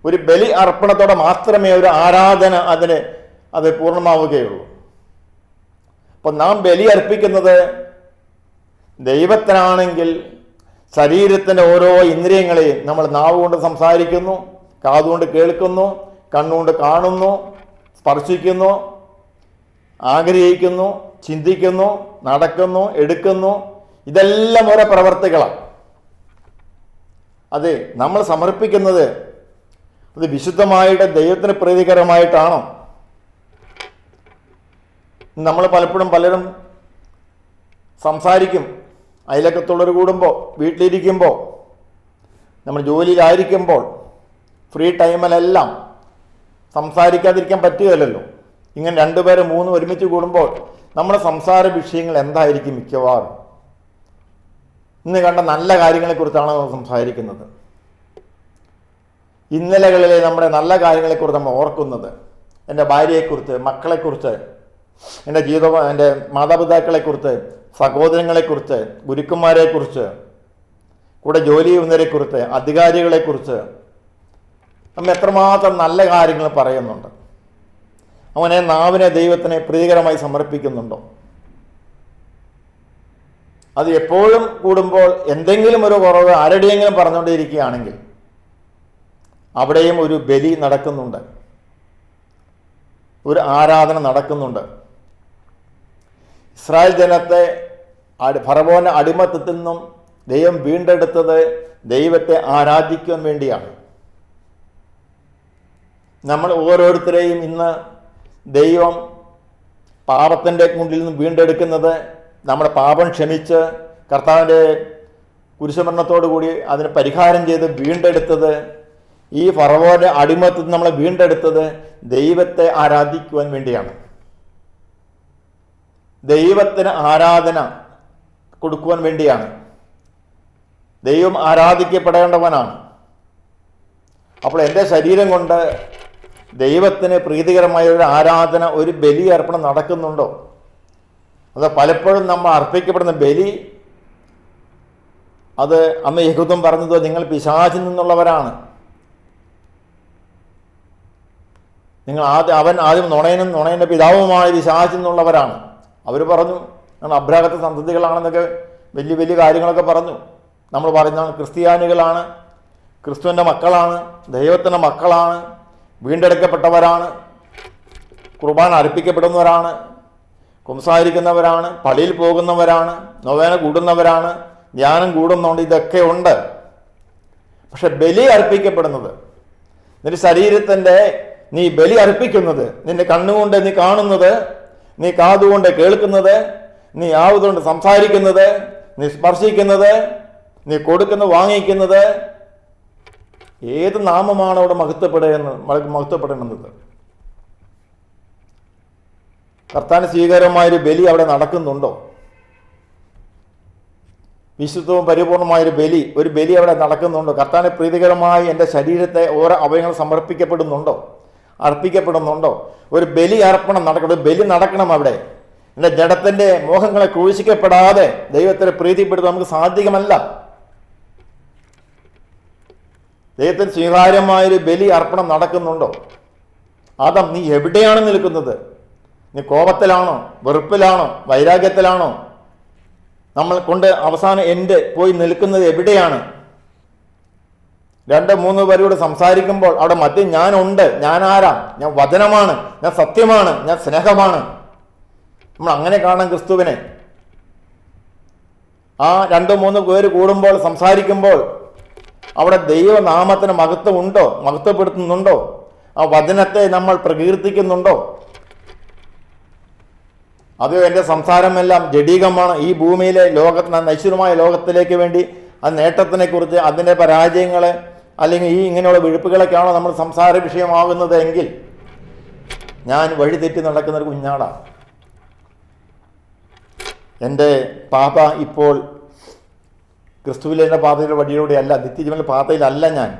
ഒരു ബലി അർപ്പണത്തോടെ മാത്രമേ ഒരു ആരാധന അത് പൂർണ്ണമാവുകയുള്ളൂ. അപ്പം നാം ബലി അർപ്പിക്കുന്നത് ദൈവത്തിനാണെങ്കിൽ ശരീരത്തിൻ്റെ ഓരോ ഇന്ദ്രിയങ്ങളെയും നമ്മൾ നാവുകൊണ്ട് സംസാരിക്കുന്നു, കാതുകൊണ്ട് കേൾക്കുന്നു, കണ്ണുകൊണ്ട് കാണുന്നു, സ്പർശിക്കുന്നു, ആഗ്രഹിക്കുന്നു, ചിന്തിക്കുന്നു, നടക്കുന്നു, എടുക്കുന്നു, ഇതെല്ലാം ഓരോ പ്രവർത്തികളാണ്. അത് നമ്മൾ സമർപ്പിക്കുന്നത് അത് വിശുദ്ധമായിട്ട് ദൈവത്തിന് പ്രീതികരമായിട്ടാണോ? നമ്മൾ പലരും സംസാരിക്കും, അയലക്കത്തുള്ളവർ കൂടുമ്പോൾ, വീട്ടിലിരിക്കുമ്പോൾ, നമ്മൾ ജോലിയിലായിരിക്കുമ്പോൾ, ഫ്രീ ടൈമിലെല്ലാം സംസാരിക്കാതിരിക്കാൻ പറ്റുകയില്ലല്ലോ. ഇങ്ങനെ 2 പേര് 3 ഒരുമിച്ച് കൂടുമ്പോൾ നമ്മുടെ സംസാര വിഷയങ്ങൾ എന്തായിരിക്കും? മിക്കവാറും ഇന്ന് കണ്ട നല്ല കാര്യങ്ങളെക്കുറിച്ചാണ് നമ്മൾ സംസാരിക്കുന്നത്. ഇന്നലകളിലെ നമ്മുടെ നല്ല കാര്യങ്ങളെക്കുറിച്ച് നമ്മൾ ഓർക്കുന്നത്. എൻ്റെ ഭാര്യയെക്കുറിച്ച്, മക്കളെക്കുറിച്ച്, എൻ്റെ എൻ്റെ മാതാപിതാക്കളെക്കുറിച്ച്, സഹോദരങ്ങളെക്കുറിച്ച്, ഗുരുക്കന്മാരെക്കുറിച്ച്, കൂടെ ജോലി ചെയ്യുന്നവരെക്കുറിച്ച്, അധികാരികളെക്കുറിച്ച് നമ്മൾ എത്രമാത്രം നല്ല കാര്യങ്ങൾ പറയുന്നുണ്ട്. അവനെ നാവിനെ ദൈവത്തിനെ പ്രീതികരമായി സമർപ്പിക്കുന്നുണ്ടോ? അത് എപ്പോഴും കൂടുമ്പോൾ എന്തെങ്കിലും ഒരു കുറവ് ആരുടെയെങ്കിലും പറഞ്ഞുകൊണ്ടിരിക്കുകയാണെങ്കിൽ അവിടെയും ഒരു ബലി നടക്കുന്നുണ്ട്, ഒരു ആരാധന നടക്കുന്നുണ്ട്. ഇസ്രായേൽ ജനത്തെ ഫറവോന്റെ അടിമത്തത്തിൽ നിന്നും ദൈവം വീണ്ടെടുത്തത് ദൈവത്തെ ആരാധിക്കുവാൻ വേണ്ടിയാണ്. നമ്മൾ ഓരോരുത്തരെയും ഇന്ന് ദൈവം പാപത്തിൻ്റെ മുന്നിൽ നിന്ന് വീണ്ടെടുക്കുന്നത്, നമ്മുടെ പാപം ക്ഷമിച്ച് കർത്താവിൻ്റെ കുരിശുമരണത്തോടു കൂടി അതിന് പരിഹാരം ചെയ്ത് വീണ്ടെടുത്തത്, ഈ ഫറവോന്റെ അടിമത്തത്തിൽ നമ്മളെ വീണ്ടെടുത്തത് ദൈവത്തെ ആരാധിക്കുവാൻ വേണ്ടിയാണ്. ദൈവത്തിന് ആരാധന കൊടുക്കുവാൻ വേണ്ടിയാണ്. ദൈവം ആരാധിക്കപ്പെടേണ്ടവനാണ്. അപ്പോൾ എൻ്റെ ശരീരം കൊണ്ട് ദൈവത്തിന് പ്രീതികരമായ ഒരു ആരാധന, ഒരു ബലി അർപ്പണം നടക്കുന്നുണ്ടോ? അത് പലപ്പോഴും നമ്മൾ അർപ്പിക്കപ്പെടുന്ന ബലി അത് അന്ന് യഹൂദൻ പറഞ്ഞത് നിങ്ങൾ പിശാചിൽ നിന്നുള്ളവരാണ്, നിങ്ങൾ അവൻ ആദ്യം നുണയൻ്റെ പിതാവുമായ പിശാചിൽ നിന്നുള്ളവരാണ്. അവർ പറഞ്ഞു ഞങ്ങൾ അബ്രാഹത്തെ സന്തതികളാണെന്നൊക്കെ വലിയ വലിയ കാര്യങ്ങളൊക്കെ പറഞ്ഞു. നമ്മൾ പറയുന്ന ക്രിസ്ത്യാനികളാണ്, ക്രിസ്തുവിൻ്റെ മക്കളാണ്, ദൈവത്തിൻ്റെ മക്കളാണ്, വീണ്ടെടുക്കപ്പെട്ടവരാണ്, കുർബാന അർപ്പിക്കപ്പെടുന്നവരാണ്, കുംസാരിക്കുന്നവരാണ്, പള്ളിയിൽ പോകുന്നവരാണ്, നൊവേന കൂടുന്നവരാണ്, ധ്യാനം കൂടുന്നുണ്ട്, ഇതൊക്കെ ഉണ്ട്. പക്ഷെ ബലി അർപ്പിക്കപ്പെടുന്നത്, നിന്റെ ശരീരത്തിൻ്റെ നീ ബലി അർപ്പിക്കുന്നത്, നിന്റെ കണ്ണുകൊണ്ട് നീ കാണുന്നത്, നീ കാതുകൊണ്ട് കേൾക്കുന്നത്, നീ ആവുകൊണ്ട് സംസാരിക്കുന്നത്, നീ സ്പർശിക്കുന്നത്, നീ കൊടുക്കുന്നത്, വാങ്ങിക്കുന്നത്, ഏത് നാമമാണ് അവിടെ മഹത്വപ്പെടേണ്ടത്? കർത്താവിന് സ്വീകാര്യമായൊരു ബലി അവിടെ നടക്കുന്നുണ്ടോ? വിശുദ്ധവും പരിപൂർണമായൊരു ബലി, ഒരു ബലി അവിടെ നടക്കുന്നുണ്ടോ? കർത്താവിന് പ്രീതികരമായി എൻ്റെ ശരീരത്തെ ഓരോ അവയവങ്ങൾ സമർപ്പിക്കപ്പെടുന്നുണ്ടോ, അർപ്പിക്കപ്പെടുന്നുണ്ടോ? ഒരു ബലി അർപ്പണം നടക്കണം, ഒരു ബലി നടക്കണം അവിടെ. എൻ്റെ ജഡത്തിൻ്റെ മോഹങ്ങളെ ക്രൂശിക്കപ്പെടാതെ ദൈവത്തെ പ്രീതിപ്പെടുത്താൻ നമുക്ക് സാധ്യമല്ല. ദൈവത്തിന് സ്വീകാര്യമായൊരു ബലി അർപ്പണം നടക്കുന്നുണ്ടോ? ആദം, നീ എവിടെയാണ് നിൽക്കുന്നത്? നീ കോപത്തിലാണോ, വെറുപ്പിലാണോ, വൈരാഗ്യത്തിലാണോ? നമ്മൾ കൊണ്ട് അവസാനം എൻ്റെ പോയി നിൽക്കുന്നത് എവിടെയാണ്? 2-3 പേരോട് സംസാരിക്കുമ്പോൾ അവിടെ മധ്യം ഞാനുണ്ട്. ഞാൻ ആരാ? ഞാൻ വചനമാണ്, ഞാൻ സത്യമാണ്, ഞാൻ സ്നേഹമാണ്. നമ്മൾ അങ്ങനെ കാണാം ക്രിസ്തുവിനെ. ആ 2-3 പേര് കൂടുമ്പോൾ സംസാരിക്കുമ്പോൾ അവിടെ ദൈവനാമത്തിന് മഹത്വം ഉണ്ടോ, മഹത്വപ്പെടുത്തുന്നുണ്ടോ? ആ വചനത്തെ നമ്മൾ പ്രകീർത്തിക്കുന്നുണ്ടോ? അത് എൻ്റെ സംസാരമെല്ലാം ജഡീകമാണ്. ഈ ഭൂമിയിലെ നശ്വരമായ ലോകത്തിലേക്ക് വേണ്ടി ആ നേട്ടത്തിനെ കുറിച്ച്, അതിൻ്റെ പരാജയങ്ങൾ അല്ലെങ്കിൽ ഈ ഇങ്ങനെയുള്ള വിഴുപ്പുകളൊക്കെയാണോ നമ്മൾ സംസാര വിഷയമാകുന്നത് എങ്കിൽ ഞാൻ വഴിതെറ്റി നടക്കുന്നൊരു കുഞ്ഞാടാണ്. എൻ്റെ പാത ഇപ്പോൾ ക്രിസ്തുവിലെ എൻ്റെ പാതയുടെ വഴിയിലൂടെയല്ല, നിത്യജീവൻ്റെ പാതയിലല്ല. ഞാൻ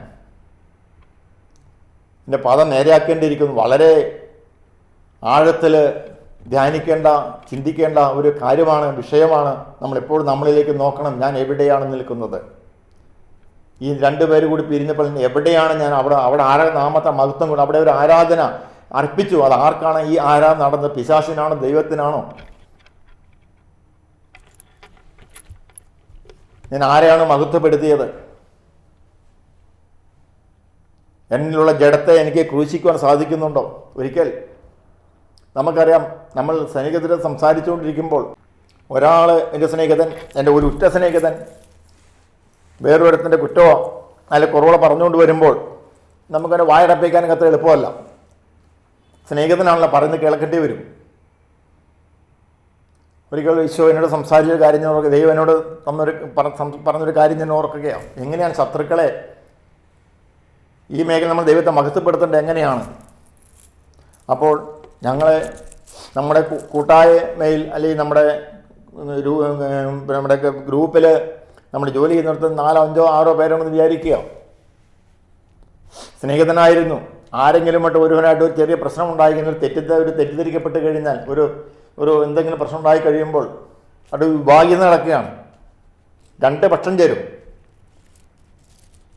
എൻ്റെ പാത നേരെയാക്കേണ്ടിയിരിക്കുന്നു. വളരെ ആഴത്തിൽ ധ്യാനിക്കേണ്ട, ചിന്തിക്കേണ്ട ഒരു കാര്യമാണ്, വിഷയമാണ്. നമ്മളെപ്പോഴും നമ്മളിലേക്ക് നോക്കണം. ഞാൻ എവിടെയാണ് നിൽക്കുന്നത്? ഈ 2 പേര് കൂടി പിരിഞ്ഞപ്പോൾ എവിടെയാണ് ഞാൻ? അവിടെ നാമത്തെ മഹത്വം കൊണ്ട് അവിടെ ഒരു ആരാധന അർപ്പിച്ചു. അത് ആർക്കാണ് ഈ ആരാധന നടന്നത്? പിശാചിനാണോ, ദൈവത്തിനാണോ? ഞാൻ ആരെയാണ് മഹത്വപ്പെടുത്തിയത്? എന്നിലുള്ള ജഡത്തെ എനിക്ക് ക്രൂശിക്കുവാൻ സാധിക്കുന്നുണ്ടോ? ഒരിക്കൽ നമുക്കറിയാം, നമ്മൾ സ്നേഹിതരെ സംസാരിച്ചുകൊണ്ടിരിക്കുമ്പോൾ ഒരാൾ, എൻ്റെ സ്നേഹിതൻ, എൻ്റെ ഒരു ഉറ്റ സ്നേഹിതൻ വേറൊരിടത്തിൻ്റെ കുറ്റമോ അല്ലെ കുറവുകളോ പറഞ്ഞുകൊണ്ട് വരുമ്പോൾ നമുക്കതിനെ വായടപ്പിക്കാനൊക്കെ അത്ര എളുപ്പമല്ല. സ്നേഹിതനാണല്ലോ പറയുന്നത്, കേൾക്കേണ്ടി വരും. ഒരിക്കൽ ഈശോ എന്നോട് സംസാരിച്ചൊരു കാര്യം ഞാൻ ഓർക്കുക, ദൈവം എന്നോട് പറഞ്ഞൊരു കാര്യം ഞാൻ ഓർക്കുകയാണ്. എങ്ങനെയാണ് ശത്രുക്കളെ ഈ മേഖല നമ്മൾ ദൈവത്തെ മഹത്വപ്പെടുത്തേണ്ടത് എങ്ങനെയാണ്? അപ്പോൾ നമ്മുടെ കൂട്ടായ്മയിൽ അല്ലെങ്കിൽ നമ്മുടെ ഗ്രൂപ്പിൽ നമ്മൾ ജോലി ചെയ്യുന്നിടത്ത് 4-5-6 പേരാണെന്ന് വിചാരിക്കുക. സ്നേഹിതനായിരുന്നു. ആരെങ്കിലും ഒരുവനായിട്ട് ഒരു ചെറിയ പ്രശ്നം ഉണ്ടായിരിക്കുന്ന തെറ്റിദ്ധരിക്കപ്പെട്ട് കഴിഞ്ഞാൽ, ഒരു എന്തെങ്കിലും പ്രശ്നം ഉണ്ടായി കഴിയുമ്പോൾ അത് വിഭാഗീയത നടക്കുകയാണ്. 2 പക്ഷം ചേരും.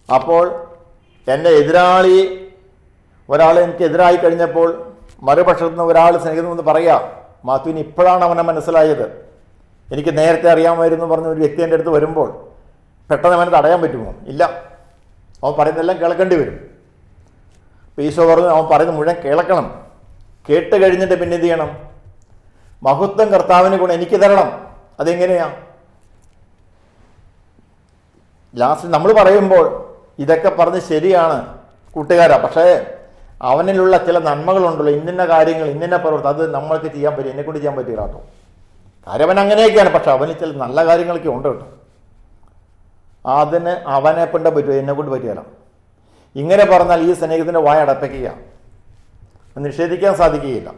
അപ്പോൾ എൻ്റെ എതിരാളി ഒരാൾ എനിക്കെതിരായി കഴിഞ്ഞപ്പോൾ മറുപക്ഷത്തു നിന്ന് ഒരാൾ സ്നേഹിതമെന്ന് പറയുക, മാത്യുവിന് ഇപ്പോഴാണ് അവനെ മനസ്സിലായത്, എനിക്ക് നേരത്തെ അറിയാമായിരുന്നു പറഞ്ഞ ഒരു വ്യക്തി എൻ്റെ അടുത്ത് വരുമ്പോൾ പെട്ടെന്ന് അവനെ തടയാൻ പറ്റുമോ? ഇല്ല. അവൻ പറയുന്നതെല്ലാം കേൾക്കേണ്ടി വരും. ഈശോ പറഞ്ഞു, അവൻ പറയുന്നത് മുഴുവൻ കേൾക്കണം. കേട്ട് കഴിഞ്ഞിട്ട് പിന്നെ എന്ത് ചെയ്യണം? മഹത്വം കർത്താവിന് ഗുണം എനിക്ക് തരണം. അതെങ്ങനെയാ? ലാസ്റ്റ് നമ്മൾ പറയുമ്പോൾ ഇതൊക്കെ പറഞ്ഞ് ശരിയാണ് കൂട്ടുകാരാ, പക്ഷേ അവനിലുള്ള ചില നന്മകളുണ്ടല്ലോ, ഇന്ന കാര്യങ്ങൾ, ഇന്ന പ്രവൃത്തി, അത് നമ്മൾക്ക് ചെയ്യാൻ പറ്റും, എന്നെക്കൊണ്ട് ചെയ്യാൻ പറ്റില്ല കേട്ടോ. കാര്യം അവൻ അങ്ങനെയൊക്കെയാണ്, പക്ഷെ അവന് ചില നല്ല കാര്യങ്ങളൊക്കെ ഉണ്ട് കേട്ടോ. അതിന് അവനെ കൊണ്ട് പറ്റുമോ? എന്നെക്കൊണ്ട് പറ്റിയല്ല. ഇങ്ങനെ പറഞ്ഞാൽ ഈ സ്നേഹത്തിൻ്റെ വായ അടപ്പിക്കുക, നിഷേധിക്കാൻ സാധിക്കുകയില്ല.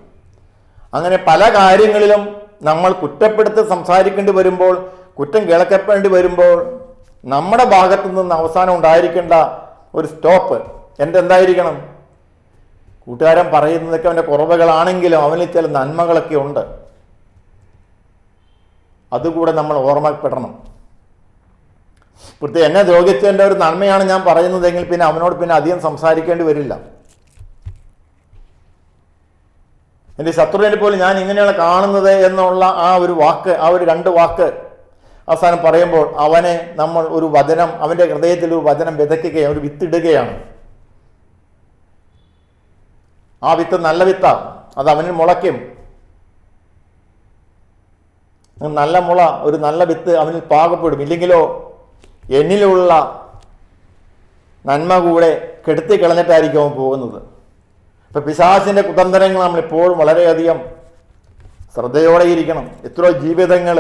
അങ്ങനെ പല കാര്യങ്ങളിലും നമ്മൾ കുറ്റപ്പെടുത്തി സംസാരിക്കേണ്ടി വരുമ്പോൾ, കുറ്റം കേൾക്കപ്പെടേണ്ടി വരുമ്പോൾ, നമ്മുടെ ഭാഗത്തു നിന്ന് അവസാനം ഉണ്ടായിരിക്കേണ്ട ഒരു സ്റ്റോപ്പ് എന്തായിരിക്കണം? കൂട്ടുകാരൻ പറയുന്നതൊക്കെ അവൻ്റെ കുറവുകളാണെങ്കിലും അവനിൽ ചില നന്മകളൊക്കെ ഉണ്ട്, അതുകൂടെ നമ്മൾ ഓർമ്മപ്പെടണം. പ്രത്യേകം എന്നെ ദ്രോഹിച്ചതിൻ്റെ ഒരു നന്മയാണ് ഞാൻ പറയുന്നതെങ്കിൽ പിന്നെ അവനോട് പിന്നെ അധികം സംസാരിക്കേണ്ടി വരില്ല. എൻ്റെ ശത്രുവിനെ പോലും ഞാൻ ഇങ്ങനെയാണ് കാണുന്നത് എന്നുള്ള ആ ഒരു വാക്ക്, ആ ഒരു 2 വാക്ക് അവസാനം പറയുമ്പോൾ അവനെ നമ്മൾ ഒരു വചനം, അവൻ്റെ ഹൃദയത്തിൽ ഒരു വചനം വിതയ്ക്കുകയാണ്, ഒരു വിത്തിടുകയാണ്. ആ വിത്ത് നല്ല വിത്താണ്, അത് അവനിൽ മുളയ്ക്കും. നല്ല മുള, ഒരു നല്ല വിത്ത് അവനിൽ പാകപ്പെടും. ഇല്ലെങ്കിലോ എന്നിലുള്ള നന്മ കൂടെ കെടുത്തി കളഞ്ഞിട്ടായിരിക്കും അവൻ പോകുന്നത്. ഇപ്പം പിശാചിൻ്റെ കുതന്ത്രങ്ങൾ നമ്മളിപ്പോഴും വളരെയധികം ശ്രദ്ധയോടെ ഇരിക്കണം. എത്രയോ ജീവിതങ്ങൾ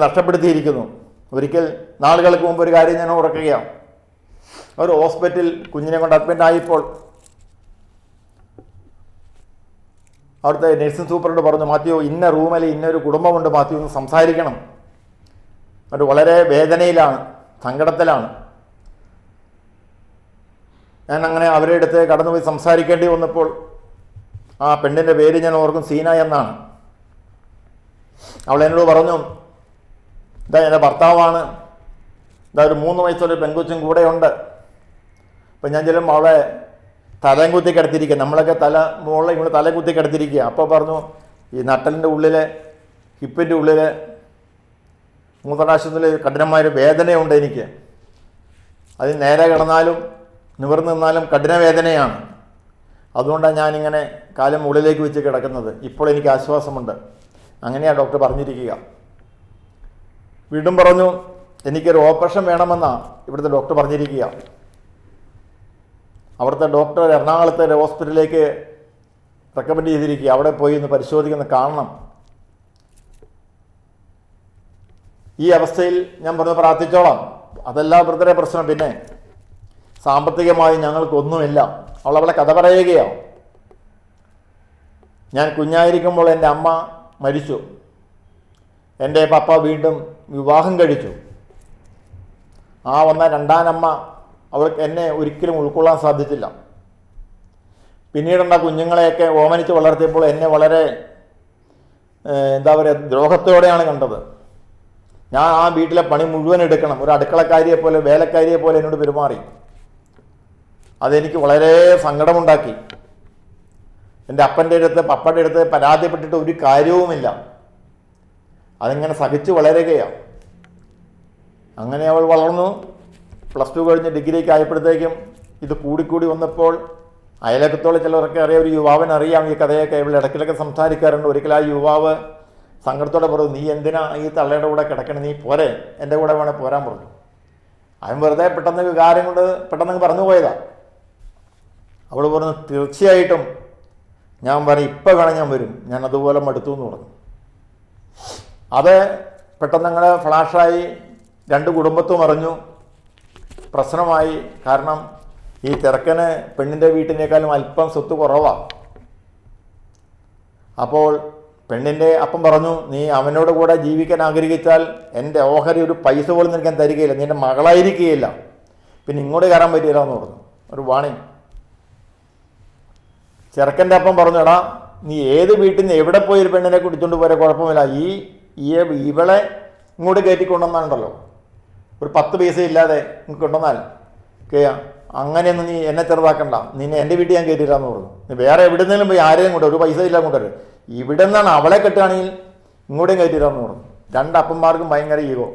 നഷ്ടപ്പെടുത്തിയിരിക്കുന്നു. ഒരിക്കൽ നാളുകൾക്ക് മുമ്പ് ഒരു കാര്യം ഞാൻ ഓർക്കുകയാണ്. ഒരു ഹോസ്പിറ്റൽ കുഞ്ഞിനെ കൊണ്ട് അഡ്മിറ്റ് ആയപ്പോൾ അവിടുത്തെ നഴ്സിംഗ് സൂപ്രണ്ട് പറഞ്ഞു, മാത്യു ഇന്ന റൂമിൽ ഇന്നൊരു കുടുംബമുണ്ട്, മാത്യു ഒന്ന് സംസാരിക്കണം. അവർ വളരെ വേദനയിലാണ്, സങ്കടത്തിലാണ്. ഞാൻ അങ്ങനെ അവരുടെ അടുത്ത് കടന്നുപോയി സംസാരിക്കേണ്ടി വന്നപ്പോൾ ആ പെണ്ണിൻ്റെ പേര് ഞാൻ ഓർക്കും, സീന എന്നാണ്. അവൾ എന്നോട് പറഞ്ഞു, ഇതാ എൻ്റെ ഭർത്താവാണ്, ഇതാ ഒരു 3 വയസ്സുള്ള പെൺകൊച്ചും കൂടെയുണ്ട്. അപ്പം ഞാൻ ചെല്ലുമ്പോൾ അവളെ തലയും കുത്തി കിടത്തിരിക്കുക, നമ്മളൊക്കെ മുകളിൽ ഇങ്ങനെ തല കുത്തി കിടത്തിരിക്കുക. അപ്പോൾ പറഞ്ഞു, ഈ നട്ടലിൻ്റെ ഉള്ളിൽ, ഹിപ്പിൻ്റെ ഉള്ളിൽ, മൂത്രാശയത്തിൽ കഠിനമായൊരു വേദനയുണ്ട് എനിക്ക്. അത് നേരെ കിടന്നാലും നിവർന്നു നിന്നാലും കഠിന വേദനയാണ്. അതുകൊണ്ടാണ് ഞാനിങ്ങനെ കാലം ഉള്ളിലേക്ക് വെച്ച് കിടക്കുന്നത്. ഇപ്പോൾ എനിക്ക് ആശ്വാസമുണ്ട്. അങ്ങനെയാണ് ഡോക്ടർ പറഞ്ഞിരിക്കുക. വീണ്ടും പറഞ്ഞു, എനിക്കൊരു ഓപ്പറേഷൻ വേണമെന്നാണ് ഇവിടുത്തെ ഡോക്ടർ പറഞ്ഞിരിക്കുക. അവിടുത്തെ ഡോക്ടർ എറണാകുളത്തെ ഒരു ഹോസ്പിറ്റലിലേക്ക് റെക്കമെൻഡ് ചെയ്തിരിക്കുക. അവിടെ പോയി ഒന്ന് പരിശോധിക്കുന്ന കാണണം. ഈ അവസ്ഥയിൽ ഞാൻ പറഞ്ഞു, പ്രാർത്ഥിച്ചോളാം, അതല്ല ബ്രദറെ പ്രശ്നം. പിന്നെ സാമ്പത്തികമായി ഞങ്ങൾക്കൊന്നുമില്ല. അവളെ കഥ പറയുകയാണ്. ഞാൻ കുഞ്ഞായിരിക്കുമ്പോൾ എൻ്റെ അമ്മ മരിച്ചു. എൻ്റെ പപ്പ വീണ്ടും വിവാഹം കഴിച്ചു. ആ വന്ന 2ാം അമ്മ അവൾക്ക് എന്നെ ഒരിക്കലും ഉൾക്കൊള്ളാൻ സാധിച്ചില്ല. പിന്നീടുള്ള കുഞ്ഞുങ്ങളെയൊക്കെ ഓമനിച്ച് വളർത്തിയപ്പോൾ എന്നെ വളരെ എന്താ പറയുക, ദ്രോഹത്തോടെയാണ് കണ്ടത്. ഞാൻ ആ വീട്ടിലെ പണി മുഴുവൻ എടുക്കണം. ഒരു അടുക്കളക്കാരിയെ പോലെ, വേലക്കാരിയെ പോലെ എന്നോട് പെരുമാറി. അതെനിക്ക് വളരെ സങ്കടമുണ്ടാക്കി. എൻ്റെ അപ്പൻ്റെ അടുത്ത് പപ്പയുടെ അടുത്ത് പരാതിപ്പെട്ടിട്ട് ഒരു കാര്യവുമില്ല. അതിങ്ങനെ സഹിച്ച് വളരുകയാണ്. അങ്ങനെ അവൾ വളർന്നു. +2 കഴിഞ്ഞ് ഡിഗ്രിക്ക് ആയപ്പോഴത്തേക്കും ഇത് കൂടിക്കൂടി വന്നപ്പോൾ അയലക്കത്തോളം ചിലരൊക്കെ അറിയാം, ഒരു യുവാവിനറിയാം ഈ കഥയൊക്കെ. ഇവൾ ഇടയ്ക്കിലൊക്കെ സംസാരിക്കാറുണ്ട്. ഒരിക്കൽ ആ യുവാവ് സങ്കടത്തോടെ പറഞ്ഞു, നീ എന്തിനാ ഈ തള്ളയുടെ കൂടെ കിടക്കണം, നീ പോരെ, എൻ്റെ കൂടെ വേണേൽ പോരാൻ പറഞ്ഞു. അവൻ വെറുതെ പെട്ടെന്ന് വികാരം കൊണ്ട് പെട്ടെന്ന് പറഞ്ഞു പോയതാണ്. അവൾ പറഞ്ഞു, തീർച്ചയായിട്ടും ഞാൻ പറയും, ഇപ്പം വേണം ഞാൻ വരും, ഞാൻ അതുപോലെ മടുത്തു എന്ന് പറഞ്ഞു. അത് പെട്ടെന്ന് അങ്ങനെ ഫ്ലാഷായി. 2 കുടുംബത്തും അറിഞ്ഞു. പ്രശ്നമായി. കാരണം ഈ ചെറുക്കന് പെണ്ണിൻ്റെ വീട്ടിനേക്കാളും അല്പം സ്വത്ത് കുറവാണ്. അപ്പോൾ പെണ്ണിൻ്റെ അപ്പം പറഞ്ഞു, നീ അവനോട് കൂടെ ജീവിക്കാൻ ആഗ്രഹിച്ചാൽ എൻ്റെ ഓഹരി ഒരു പൈസ പോലും നിനക്കാൻ തരികയില്ല, നീ എൻ്റെ മകളായിരിക്കുകയില്ല, പിന്നെ ഇങ്ങോട്ട് കയറാൻ പറ്റില്ല എന്ന് പറഞ്ഞു. ഒരു വാണിംഗ്. ചെറുക്കൻ്റെ അപ്പം പറഞ്ഞു, എടാ നീ ഏത് വീട്ടിൽ നിന്ന് എവിടെ പോയി ഒരു പെണ്ണിനെ കുടിച്ചുകൊണ്ട് പോരെ, കുഴപ്പമില്ല, ഇവളെ ഇങ്ങോട്ട് കയറ്റിക്കൊണ്ടുവന്നാണ്ടല്ലോ, ഒരു 10 പൈസ ഇല്ലാതെ കൊണ്ടുവന്നാൽ അങ്ങനെയൊന്നും നീ എന്നെ ചെറുതാക്കണ്ട, നിന്നെ എൻ്റെ വീട്ടിൽ ഞാൻ കയറ്റിയില്ലാന്ന് പറഞ്ഞു. നീ വേറെ എവിടെന്നെങ്കിലും പോയി ആരെയും കൊണ്ടുവരും, ഒരു പൈസ ഇല്ല കൊണ്ടുവരും, ഇവിടെ നിന്നാണ് അവളെ കെട്ടുകയാണെങ്കിൽ ഇങ്ങോട്ടും കയറ്റിയില്ലാന്ന് പറഞ്ഞു. 2 അപ്പന്മാർക്കും ഭയങ്കര ഈഗോ.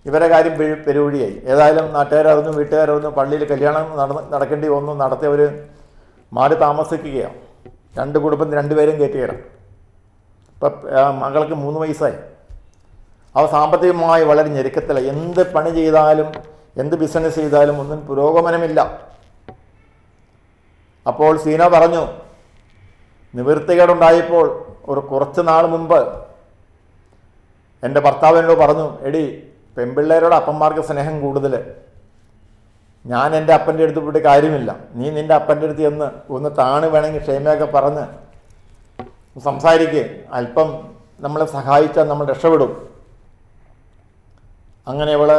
ഇവരെ കാര്യം പെരുവഴിയായി. ഏതായാലും നാട്ടുകാരറിഞ്ഞു, വീട്ടുകാരറിഞ്ഞു, പള്ളിയിൽ കല്യാണം നടക്കേണ്ടി വന്നു. നടത്തിയവർ മാറി താമസിക്കുകയാണ്. 2 കുടുംബത്തിന് 2 പേരും കയറ്റുകയാണ്. ഇപ്പം മകൾക്ക് 3 വയസ്സായി. അവ സാമ്പത്തികമായി വളരെ ഞെരുക്കത്തില്ല. എന്ത് പണി ചെയ്താലും എന്ത് ബിസിനസ് ചെയ്താലും ഒന്നും പുരോഗമനമില്ല. അപ്പോൾ സീന പറഞ്ഞു, നിവൃത്തികേടുണ്ടായപ്പോൾ കുറച്ച് നാൾ മുമ്പ് എൻ്റെ ഭർത്താവിനോട് പറഞ്ഞു, എടി പെൺപിള്ളേരോട് അപ്പന്മാർക്ക് സ്നേഹം കൂടുതൽ, ഞാൻ എൻ്റെ അപ്പൻ്റെ അടുത്ത് പോയിട്ട് കാര്യമില്ല, നീ നിൻ്റെ അപ്പൻ്റെ അടുത്ത് ഒന്ന് താണ് വേണമെങ്കിൽ ക്ഷേമയൊക്കെ പറഞ്ഞ് സംസാരിക്കുക, അല്പം നമ്മളെ സഹായിച്ചാൽ നമ്മൾ രക്ഷപ്പെടും. അങ്ങനെ അവള്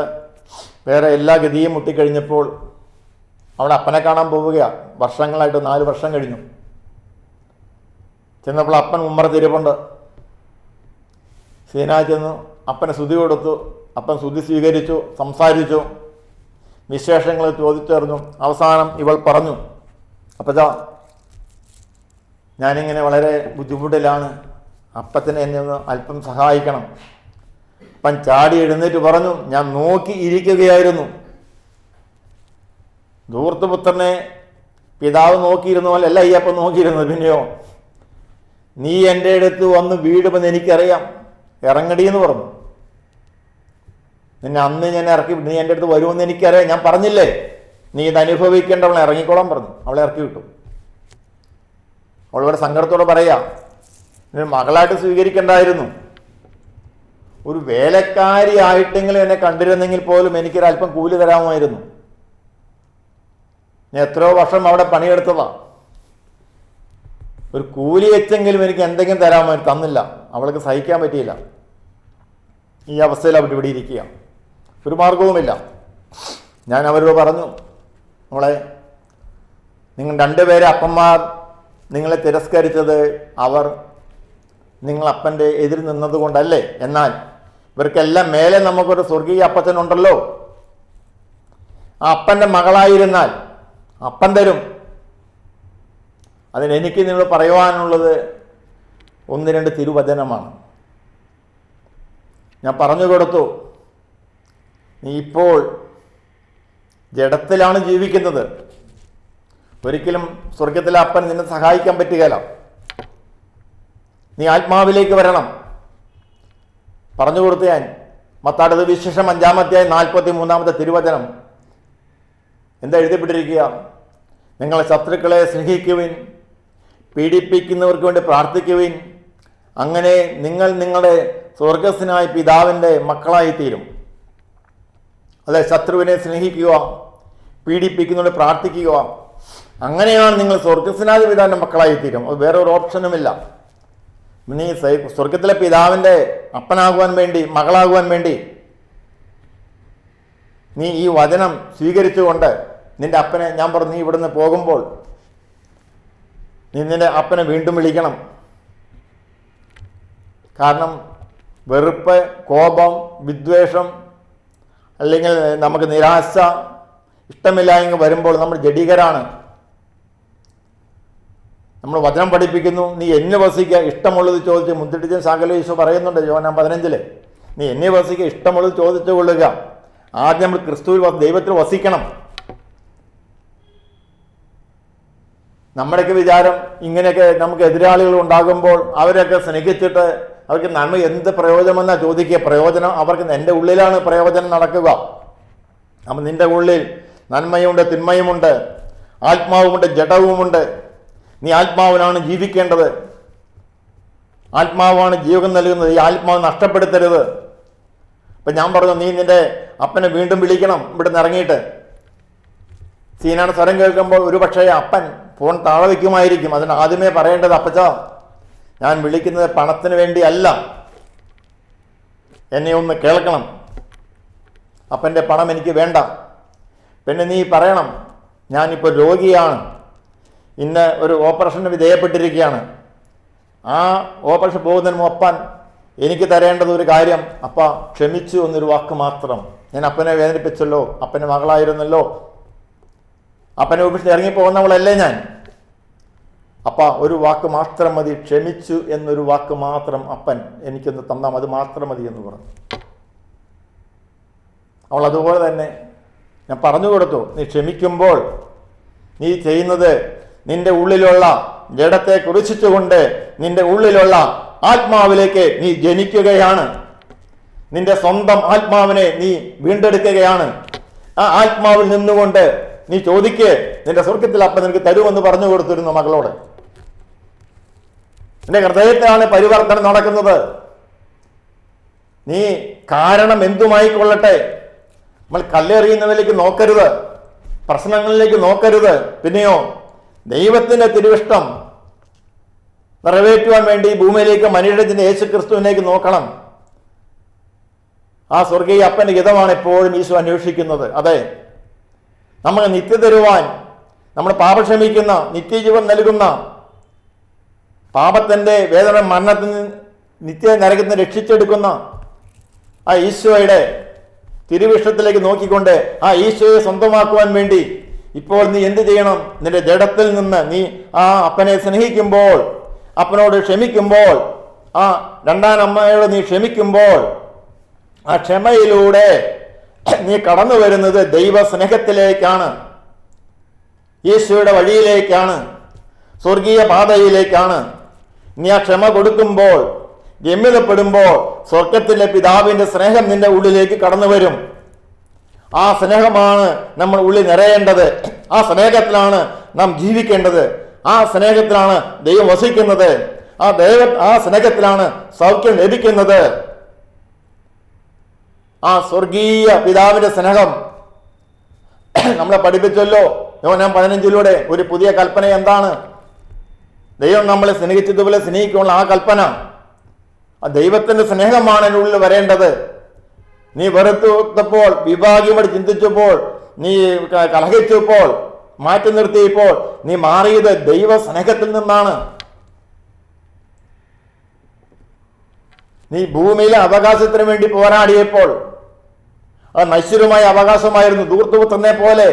വേറെ എല്ലാ ഗതിയും മുട്ടിക്കഴിഞ്ഞപ്പോൾ അവളെ അപ്പനെ കാണാൻ പോവുകയാണ്. വർഷങ്ങളായിട്ട് 4 വർഷം കഴിഞ്ഞു. ചെന്നപ്പോൾ അപ്പൻ ഉമ്മറ തിരുപ്പുണ്ട്. സീനാ ചെന്നു അപ്പന് സ്തുതി കൊടുത്തു. അപ്പൻ സ്തുതി സ്വീകരിച്ചു, സംസാരിച്ചു, വിശേഷങ്ങൾ ചോദിച്ചറിഞ്ഞു. അവസാനം ഇവൾ പറഞ്ഞു, അപ്പച്ചാ, ഞാനിങ്ങനെ വളരെ ബുദ്ധിമുട്ടിലാണ്, അപ്പത്തിന് എന്നെ ഒന്ന് അല്പം സഹായിക്കണം. അപ്പൻ ചാടി എഴുന്നേറ്റ് പറഞ്ഞു, ഞാൻ നോക്കി ഇരിക്കുകയായിരുന്നു. ധൂർത്തുപുത്രനെ പിതാവ് നോക്കിയിരുന്ന പോലെ അല്ല ഈ അപ്പം നോക്കിയിരുന്നത്. പിന്നെയോ, നീ എൻ്റെ അടുത്ത് വന്ന് വീടുമെന്ന് എനിക്കറിയാം, ഇറങ്ങടിയെന്ന് പറഞ്ഞു. നിന്നെ അന്ന് ഞാൻ ഇറക്കി, നീ എൻ്റെ അടുത്ത് വരുമെന്ന് എനിക്കറിയാം, ഞാൻ പറഞ്ഞില്ലേ നീ ഇത് അനുഭവിക്കേണ്ടവളെ, ഇറങ്ങിക്കോളാൻ പറഞ്ഞു. അവളെ ഇറക്കി വിട്ടു. അവളോട് സങ്കടത്തോടെ പറയാ, നിന്നെ മകളായിട്ട് സ്വീകരിക്കണ്ടായിരുന്നു, ഒരു വേലക്കാരി ആയിട്ടെങ്കിലും എന്നെ കണ്ടിരുന്നെങ്കിൽ പോലും എനിക്കൊരല്പം കൂലി തരാമായിരുന്നു. ഞാൻ എത്രയോ വർഷം അവിടെ പണിയെടുത്തതാ, ഒരു കൂലി വെച്ചെങ്കിലും എനിക്ക് എന്തെങ്കിലും തരാമായിരുന്നു. തന്നില്ല. അവൾക്ക് സഹിക്കാൻ പറ്റിയില്ല. ഈ അവസ്ഥയിൽ അവിടെ ഇവിടെ ഇരിക്കുക, ഒരു മാർഗവുമില്ല. ഞാൻ അവരോട് പറഞ്ഞു, നമ്മളെ നിങ്ങൾ രണ്ടുപേരെ അപ്പന്മാർ നിങ്ങളെ തിരസ്കരിച്ചത് അവർ നിങ്ങളപ്പൻ്റെ എതിർ നിന്നത് കൊണ്ടല്ലേ? എന്നാൽ ഇവർക്കെല്ലാം മേലെ നമുക്കൊരു സ്വർഗീയ അപ്പച്ചനുണ്ടല്ലോ. ആ അപ്പൻ്റെ മകളായിരുന്നാൽ അപ്പൻ തരും. അതിനെനിക്ക് നിങ്ങളോട് പറയുവാനുള്ളത് 1-2 തിരുവചനമാണ്. ഞാൻ പറഞ്ഞു കൊടുത്തു, നീ ഇപ്പോൾ ജഡത്തിലാണ് ജീവിക്കുന്നത്, ഒരിക്കലും സ്വർഗത്തിലെ അപ്പൻ നിന്നെ സഹായിക്കാൻ പറ്റുകയില്ല. നീ ആത്മാവിലേക്ക് വരണം. പറഞ്ഞു കൊടുത്തു ഞാൻ. മത്തായിയുടെ സുവിശേഷം 5-ാം അധ്യായം 43-ാമത്തെ തിരുവചനം എന്താ എഴുതപ്പെട്ടിരിക്കുക? നിങ്ങളെ ശത്രുക്കളെ സ്നേഹിക്കുവിൻ, പീഡിപ്പിക്കുന്നവർക്ക് വേണ്ടി പ്രാർത്ഥിക്കുവിൻ, അങ്ങനെ നിങ്ങൾ നിങ്ങളുടെ സ്വർഗസ്ഥനായ പിതാവിൻ്റെ മക്കളായിത്തീരും. അല്ലെ, ശത്രുവിനെ സ്നേഹിക്കുക, പീഡിപ്പിക്കുന്നവരെ പ്രാർത്ഥിക്കുക, അങ്ങനെയാണ് നിങ്ങൾ സ്വർഗസ്ഥനായ പിതാവിൻ്റെ മക്കളായിത്തീരും. അത് വേറെ ഒരു ഓപ്ഷനുമില്ല. നീ സ്വർഗത്തിലെ പിതാവിൻ്റെ അപ്പനാകുവാൻ വേണ്ടി, മകളാകുവാൻ വേണ്ടി നീ ഈ വചനം സ്വീകരിച്ചുകൊണ്ട് നിന്റെ അപ്പനെ, ഞാൻ പറഞ്ഞു, നീ ഇവിടുന്ന് പോകുമ്പോൾ നീ നിന്റെ അപ്പനെ വീണ്ടും വിളിക്കണം. കാരണം വെറുപ്പ്, കോപം, വിദ്വേഷം, അല്ലെങ്കിൽ നമുക്ക് നിരാശ, ഇഷ്ടമില്ലായെങ്കിൽ വരുമ്പോൾ നമ്മൾ ജഡികരാണ്. നമ്മൾ വചനം പഠിപ്പിക്കുന്നു, നീ എന്നെ വസിക്കുക, ഇഷ്ടമുള്ളത് ചോദിച്ച്. മുന്തിട്ടിച്ച ശാഖല ഈശോ പറയുന്നുണ്ട് യോഹന്നാൻ 15-ൽ, നീ എന്നെ വസിക്കുക, ഇഷ്ടമുള്ളത് ചോദിച്ചു കൊള്ളുക. ആദ്യം നമ്മൾ ക്രിസ്തുവിൽ ദൈവത്തിൽ വസിക്കണം. നമ്മുടെയൊക്കെ വിചാരം ഇങ്ങനെയൊക്കെ നമുക്ക് എതിരാളികൾ ഉണ്ടാകുമ്പോൾ അവരൊക്കെ സ്നേഹിച്ചിട്ട് അവർക്ക് നന്മ എന്ത് പ്രയോജനമെന്നാണ് ചോദിക്കുക. പ്രയോജനം അവർക്ക് എൻ്റെ ഉള്ളിലാണ് പ്രയോജനം നടക്കുക. അപ്പം നിൻ്റെ ഉള്ളിൽ നന്മയുണ്ട്, തിന്മയുമുണ്ട്, ആത്മാവുമുണ്ട്, ജഡവുമുണ്ട്. നീ ആത്മാവിനാണ് ജീവിക്കേണ്ടത്. ആത്മാവാണ് ജീവൻ നൽകുന്നത്. ഈ ആത്മാവ് നഷ്ടപ്പെടുത്തരുത്. അപ്പം ഞാൻ പറഞ്ഞു, നീ നിന്റെ അപ്പനെ വീണ്ടും വിളിക്കണം. ഇവിടെ നിന്ന് ഇറങ്ങിയിട്ട് സീനാണ് സ്വരം കേൾക്കുമ്പോൾ ഒരു പക്ഷേ അപ്പൻ ഫോൺ താഴെ വയ്ക്കുമായിരിക്കും. അതിന് ആദ്യമേ പറയേണ്ടത്, അപ്പച്ചാ, ഞാൻ വിളിക്കുന്നത് പണത്തിന് വേണ്ടി അല്ല, എന്നെ ഒന്ന് കേൾക്കണം, അപ്പൻ്റെ പണം എനിക്ക് വേണ്ട. പിന്നെ നീ പറയണം, ഞാനിപ്പോൾ രോഗിയാണ്, ഇന്ന ഒരു ഓപ്പറേഷന് വിധേയപ്പെട്ടിരിക്കുകയാണ്, ആ ഓപ്പറേഷൻ പോകുന്നതിന് മുപ്പൻ എനിക്ക് തരേണ്ടത് ഒരു കാര്യം, അപ്പ ക്ഷമിച്ചു എന്നൊരു വാക്ക് മാത്രം. ഞാൻ അപ്പനെ വേദനിപ്പിച്ചല്ലോ, അപ്പൻ്റെ മകളായിരുന്നല്ലോ, അപ്പനെ ഉപേക്ഷിച്ച് ഇറങ്ങിപ്പോകുന്നവളല്ലേ ഞാൻ. അപ്പ ഒരു വാക്ക് മാത്രം മതി, ക്ഷമിച്ചു എന്നൊരു വാക്ക് മാത്രം അപ്പൻ എനിക്കൊന്ന് തന്നാൽ അത് മാത്രം മതി എന്ന് പറഞ്ഞു. അവൾ അതുപോലെ തന്നെ ഞാൻ പറഞ്ഞു കൊടുത്തു, നീ ക്ഷമിക്കുമ്പോൾ നീ ചെയ്യുന്നത് നിന്റെ ഉള്ളിലുള്ള ജഡത്തെ കുറിച്ചുകൊണ്ട് നിന്റെ ഉള്ളിലുള്ള ആത്മാവിലേക്ക് നീ ജനിക്കുകയാണ്. നിന്റെ സ്വന്തം ആത്മാവിനെ നീ വീണ്ടെടുക്കുകയാണ്. ആ ആത്മാവിൽ നിന്നുകൊണ്ട് നീ ചോദിക്ക്, നിന്റെ സ്വർഗത്തിൽ അപ്പം നിനക്ക് തരുമെന്ന് പറഞ്ഞു കൊടുത്തിരുന്നു മകളോട്. നിന്റെ ഹൃദയത്തിലാണ് പരിവർത്തനം നടക്കുന്നത്. നീ കാരണം എന്തുമായിക്കൊള്ളട്ടെ, നമ്മൾ കല്ലെറിയുന്നതിലേക്ക് നോക്കരുത്, പ്രശ്നങ്ങളിലേക്ക് നോക്കരുത്. പിന്നെയോ ദൈവത്തിൻ്റെ തിരുവിഷ്ടം നിറവേറ്റുവാൻ വേണ്ടി ഭൂമിയിലേക്ക് മനുഷ്യന്റെ യേശു ക്രിസ്തുവിനേക്ക് നോക്കണം. ആ സ്വർഗീയ അപ്പൻ്റെ ഹിതമാണ് എപ്പോഴും ഈശോ അന്വേഷിക്കുന്നത്. അതെ, നമുക്ക് നിത്യ തരുവാൻ, നമ്മൾ പാപം ക്ഷമിക്കുന്ന, നിത്യജീവൻ നൽകുന്ന, പാപത്തിൻ്റെ വേദന മരണത്തിന് നിത്യ നരകത്തിൽ നിന്ന് രക്ഷിച്ചെടുക്കുന്ന ആ ഈശോയുടെ തിരുവിഷ്ടത്തിലേക്ക് നോക്കിക്കൊണ്ട് ആ ഈശോയെ സ്വന്തമാക്കുവാൻ വേണ്ടി ഇപ്പോൾ നീ എന്ത് ചെയ്യണം? നിന്റെ ജഡത്തിൽ നിന്ന് നീ ആ അപ്പനെ സ്നേഹിക്കുമ്പോൾ, അപ്പനോട് ക്ഷമിക്കുമ്പോൾ, ആ രണ്ടാം അമ്മയോട് നീ ക്ഷമിക്കുമ്പോൾ, ആ ക്ഷമയിലൂടെ നീ കടന്നു വരുന്നത് ദൈവ സ്നേഹത്തിലേക്കാണ്, ഈശോയുടെ വഴിയിലേക്കാണ്, സ്വർഗീയ പാതയിലേക്കാണ്. നീ ആ ക്ഷമ കൊടുക്കുമ്പോൾ, രമ്യതപ്പെടുമ്പോൾ സ്വർഗത്തിലെ പിതാവിന്റെ സ്നേഹം നിന്റെ ഉള്ളിലേക്ക് കടന്നു വരും. ആ സ്നേഹമാണ് നമ്മൾ ഉള്ളിൽ നിറയേണ്ടത്. ആ സ്നേഹത്തിലാണ് നാം ജീവിക്കേണ്ടത്. ആ സ്നേഹത്തിലാണ് ദൈവം വസിക്കുന്നത്. ആ സ്നേഹത്തിലാണ് സൗഖ്യം ലഭിക്കുന്നത്. ആ സ്വർഗീയ പിതാവിന്റെ സ്നേഹം നമ്മളെ പഠിപ്പിച്ചല്ലോ. യോഹന്നാൻ 15 ഒരു പുതിയ കൽപ്പന എന്താണ്? ദൈവം നമ്മളെ സ്നേഹിച്ചതുപോലെ സ്നേഹിക്കാനുള്ള ആ കൽപ്പന. ആ ദൈവത്തിന്റെ സ്നേഹമാണ് എൻ്റെ ഉള്ളിൽ വരേണ്ടത്. നീ വെറുത്തപ്പോൾ, വിഭാഗ്യമായിട്ട് ചിന്തിച്ചപ്പോൾ, നീ കലഹിച്ചപ്പോൾ, മാറ്റി നിർത്തിയപ്പോൾ നീ മാറിയത് ദൈവ സ്നേഹത്തിൽ നിന്നാണ്. നീ ഭൂമിയിലെ അവകാശത്തിന് വേണ്ടി പോരാടിയപ്പോൾ, അത് നശ്വരമായ അവകാശമായിരുന്നു. ധൂർത്തുപുത്രനെ പോലെ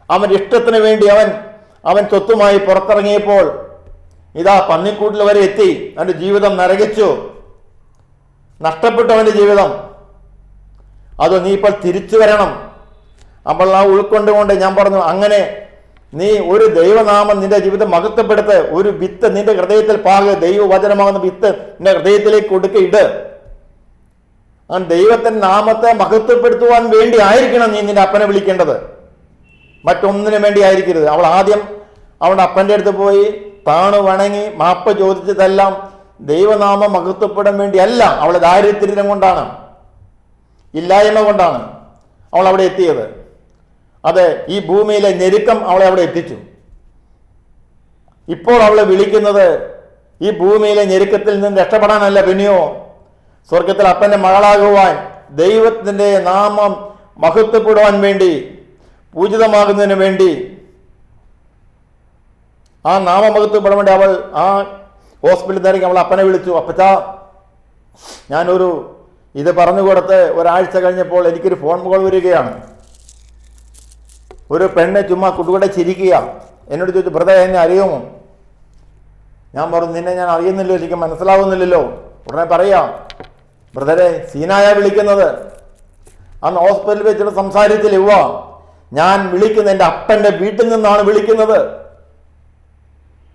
അവന്റെ ഇഷ്ടത്തിന് വേണ്ടി അവൻ സ്വത്തുമായി പുറത്തിറങ്ങിയപ്പോൾ ഇതാ പന്നിക്കൂട്ടിൽ വരെ എത്തി. അവന്റെ ജീവിതം നരകിച്ചു, നഷ്ടപ്പെട്ടു അവന്റെ ജീവിതം. അത് നീ ഇപ്പോൾ തിരിച്ചു വരണം. അപ്പോൾ ആ ഉൾക്കൊണ്ടുകൊണ്ട് ഞാൻ പറഞ്ഞു, അങ്ങനെ നീ ഒരു ദൈവനാമം നിന്റെ ജീവിതം മഹത്വപ്പെടുത്ത്. ഒരു വിത്ത് നിന്റെ ഹൃദയത്തിൽ പാകെ, ദൈവവചനമാകുന്ന വിത്ത് നിന്റെ ഹൃദയത്തിലേക്ക് കൊടുക്കയിട്. ആ ദൈവത്തിന്റെ നാമത്തെ മഹത്വപ്പെടുത്തുവാൻ വേണ്ടി ആയിരിക്കണം നീ നിന്റെ അപ്പനെ വിളിക്കേണ്ടത്, മറ്റൊന്നിനു വേണ്ടി ആയിരിക്കരുത്. അവൾ ആദ്യം അവളുടെ അപ്പൻ്റെ അടുത്ത് പോയി താണു വണങ്ങി മാപ്പ് ചോദിച്ചതെല്ലാം ദൈവനാമം മഹത്വപ്പെടാൻ വേണ്ടിയല്ല. അവളെ ദാരിദ്ര്യം കൊണ്ടാണ്, ഇല്ലായ്മ കൊണ്ടാണ് അവൾ അവിടെ എത്തിയത്. അത് ഈ ഭൂമിയിലെ ഞെരുക്കം അവളെ അവിടെ എത്തിച്ചു. ഇപ്പോൾ അവളെ വിളിക്കുന്നത് ഈ ഭൂമിയിലെ ഞെരുക്കത്തിൽ നിന്ന് രക്ഷപ്പെടാനല്ല, പിന്നെയോ സ്വർഗത്തിൽ അപ്പന്റെ മകളാകുവാൻ, ദൈവത്തിന്റെ നാമം മഹത്വപ്പെടുവാൻ വേണ്ടി, പൂജിതമാകുന്നതിന് വേണ്ടി, ആ നാമമഹത്വപ്പെടാൻ വേണ്ടി അവൾ ആ ഹോസ്പിറ്റലിൽ നിന്നിറങ്ങി അവൾ അപ്പനെ വിളിച്ചു. അപ്പച്ചാ, ഞാനൊരു ഇത് പറഞ്ഞു കൊടുത്ത് ഒരാഴ്ച കഴിഞ്ഞപ്പോൾ എനിക്കൊരു ഫോൺ കോൾ വരികയാണ്. ഒരു പെണ്ണ് ചുമ്മാ കുട്ടുകൂടെ ചിരിക്കുക. എന്നോട് ചോദിച്ചു, ബ്രദർ എന്നെ അറിയുമോ? ഞാൻ പറഞ്ഞു, നിന്നെ ഞാൻ അറിയുന്നില്ലോ, എനിക്ക് മനസ്സിലാവുന്നില്ലല്ലോ. ഉടനെ പറയാം, ബ്രദറെ സീനായ വിളിക്കുന്നത്. അന്ന് ഹോസ്പിറ്റലിൽ വെച്ചിട്ട് സംസാരിച്ചില്ല. ഞാൻ വിളിക്കുന്നത് എൻ്റെ അപ്പൻ്റെ വീട്ടിൽ നിന്നാണ് വിളിക്കുന്നത്.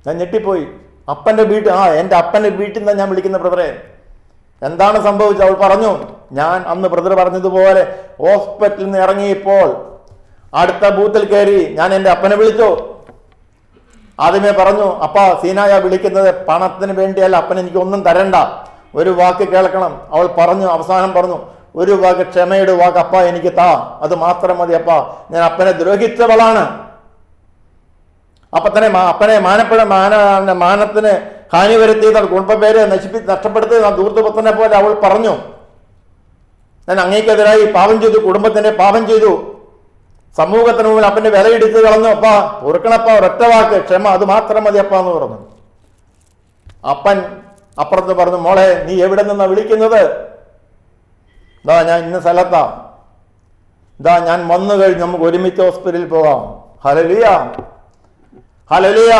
ഞാൻ ഞെട്ടിപ്പോയി. അപ്പൻ്റെ വീട്ടിൽ, എൻ്റെ അപ്പൻ്റെ വീട്ടിൽ നിന്നാണ് ഞാൻ വിളിക്കുന്നത് ബ്രദറെ. എന്താണ് സംഭവിച്ചത്? അവൾ പറഞ്ഞു, ഞാൻ അന്ന് ബ്രദർ പറഞ്ഞതുപോലെ ഹോസ്പിറ്റലിൽ നിന്ന് ഇറങ്ങിയപ്പോൾ അടുത്ത ബൂത്തിൽ കയറി ഞാൻ എൻ്റെ അപ്പനെ വിളിച്ചു. ആദ്യമേ പറഞ്ഞു, അപ്പാ സീനായ വിളിക്കുന്നത് പണത്തിന് വേണ്ടിയല്ല, അപ്പൻ എനിക്ക് ഒന്നും തരണ്ട, ഒരു വാക്ക് കേൾക്കണം. അവൾ പറഞ്ഞു, അവസാനം പറഞ്ഞു, ഒരു വാക്ക് ക്ഷമയുടെ വാക്ക് അപ്പ എനിക്ക് താ, അത് മാത്രം മതി അപ്പ, ഞാൻ അപ്പനെ ദ്രോഹിച്ചവളാണ്. അപ്പൊ തന്നെ അപ്പനെ മാനത്തിന് ഹാനി വരുത്തിയത്, കുടുംബപ്പേര് നഷ്ടപ്പെടുത്തിയത് ധൂർത്തുപുത്രനെ പോലെ അവൾ പറഞ്ഞു, ഞാൻ അങ്ങേക്കെതിരായി പാപം ചെയ്തു, കുടുംബത്തിന്റെ പാപം ചെയ്തു, സമൂഹത്തിന് മുമ്പിൽ അപ്പന്റെ വിലയിടിച്ച് കളഞ്ഞു. അപ്പ പൊറുക്കണപ്പ, ഒരൊറ്റ വാക്ക് ക്ഷമ, അത് മാത്രം മതി അപ്പ എന്ന് പറഞ്ഞു. അപ്പൻ അപ്പുറത്ത് പറഞ്ഞു, മോളെ നീ എവിടെ നിന്നാ വിളിക്കുന്നത്? ഇതാ ഞാൻ ഇന്ന സ്ഥലത്താ, ഇതാ ഞാൻ വന്നു കഴിഞ്ഞ് നമുക്ക് ഒരുമിച്ച് ഹോസ്പിറ്റലിൽ പോകാം. Hallelujah, hallelujah.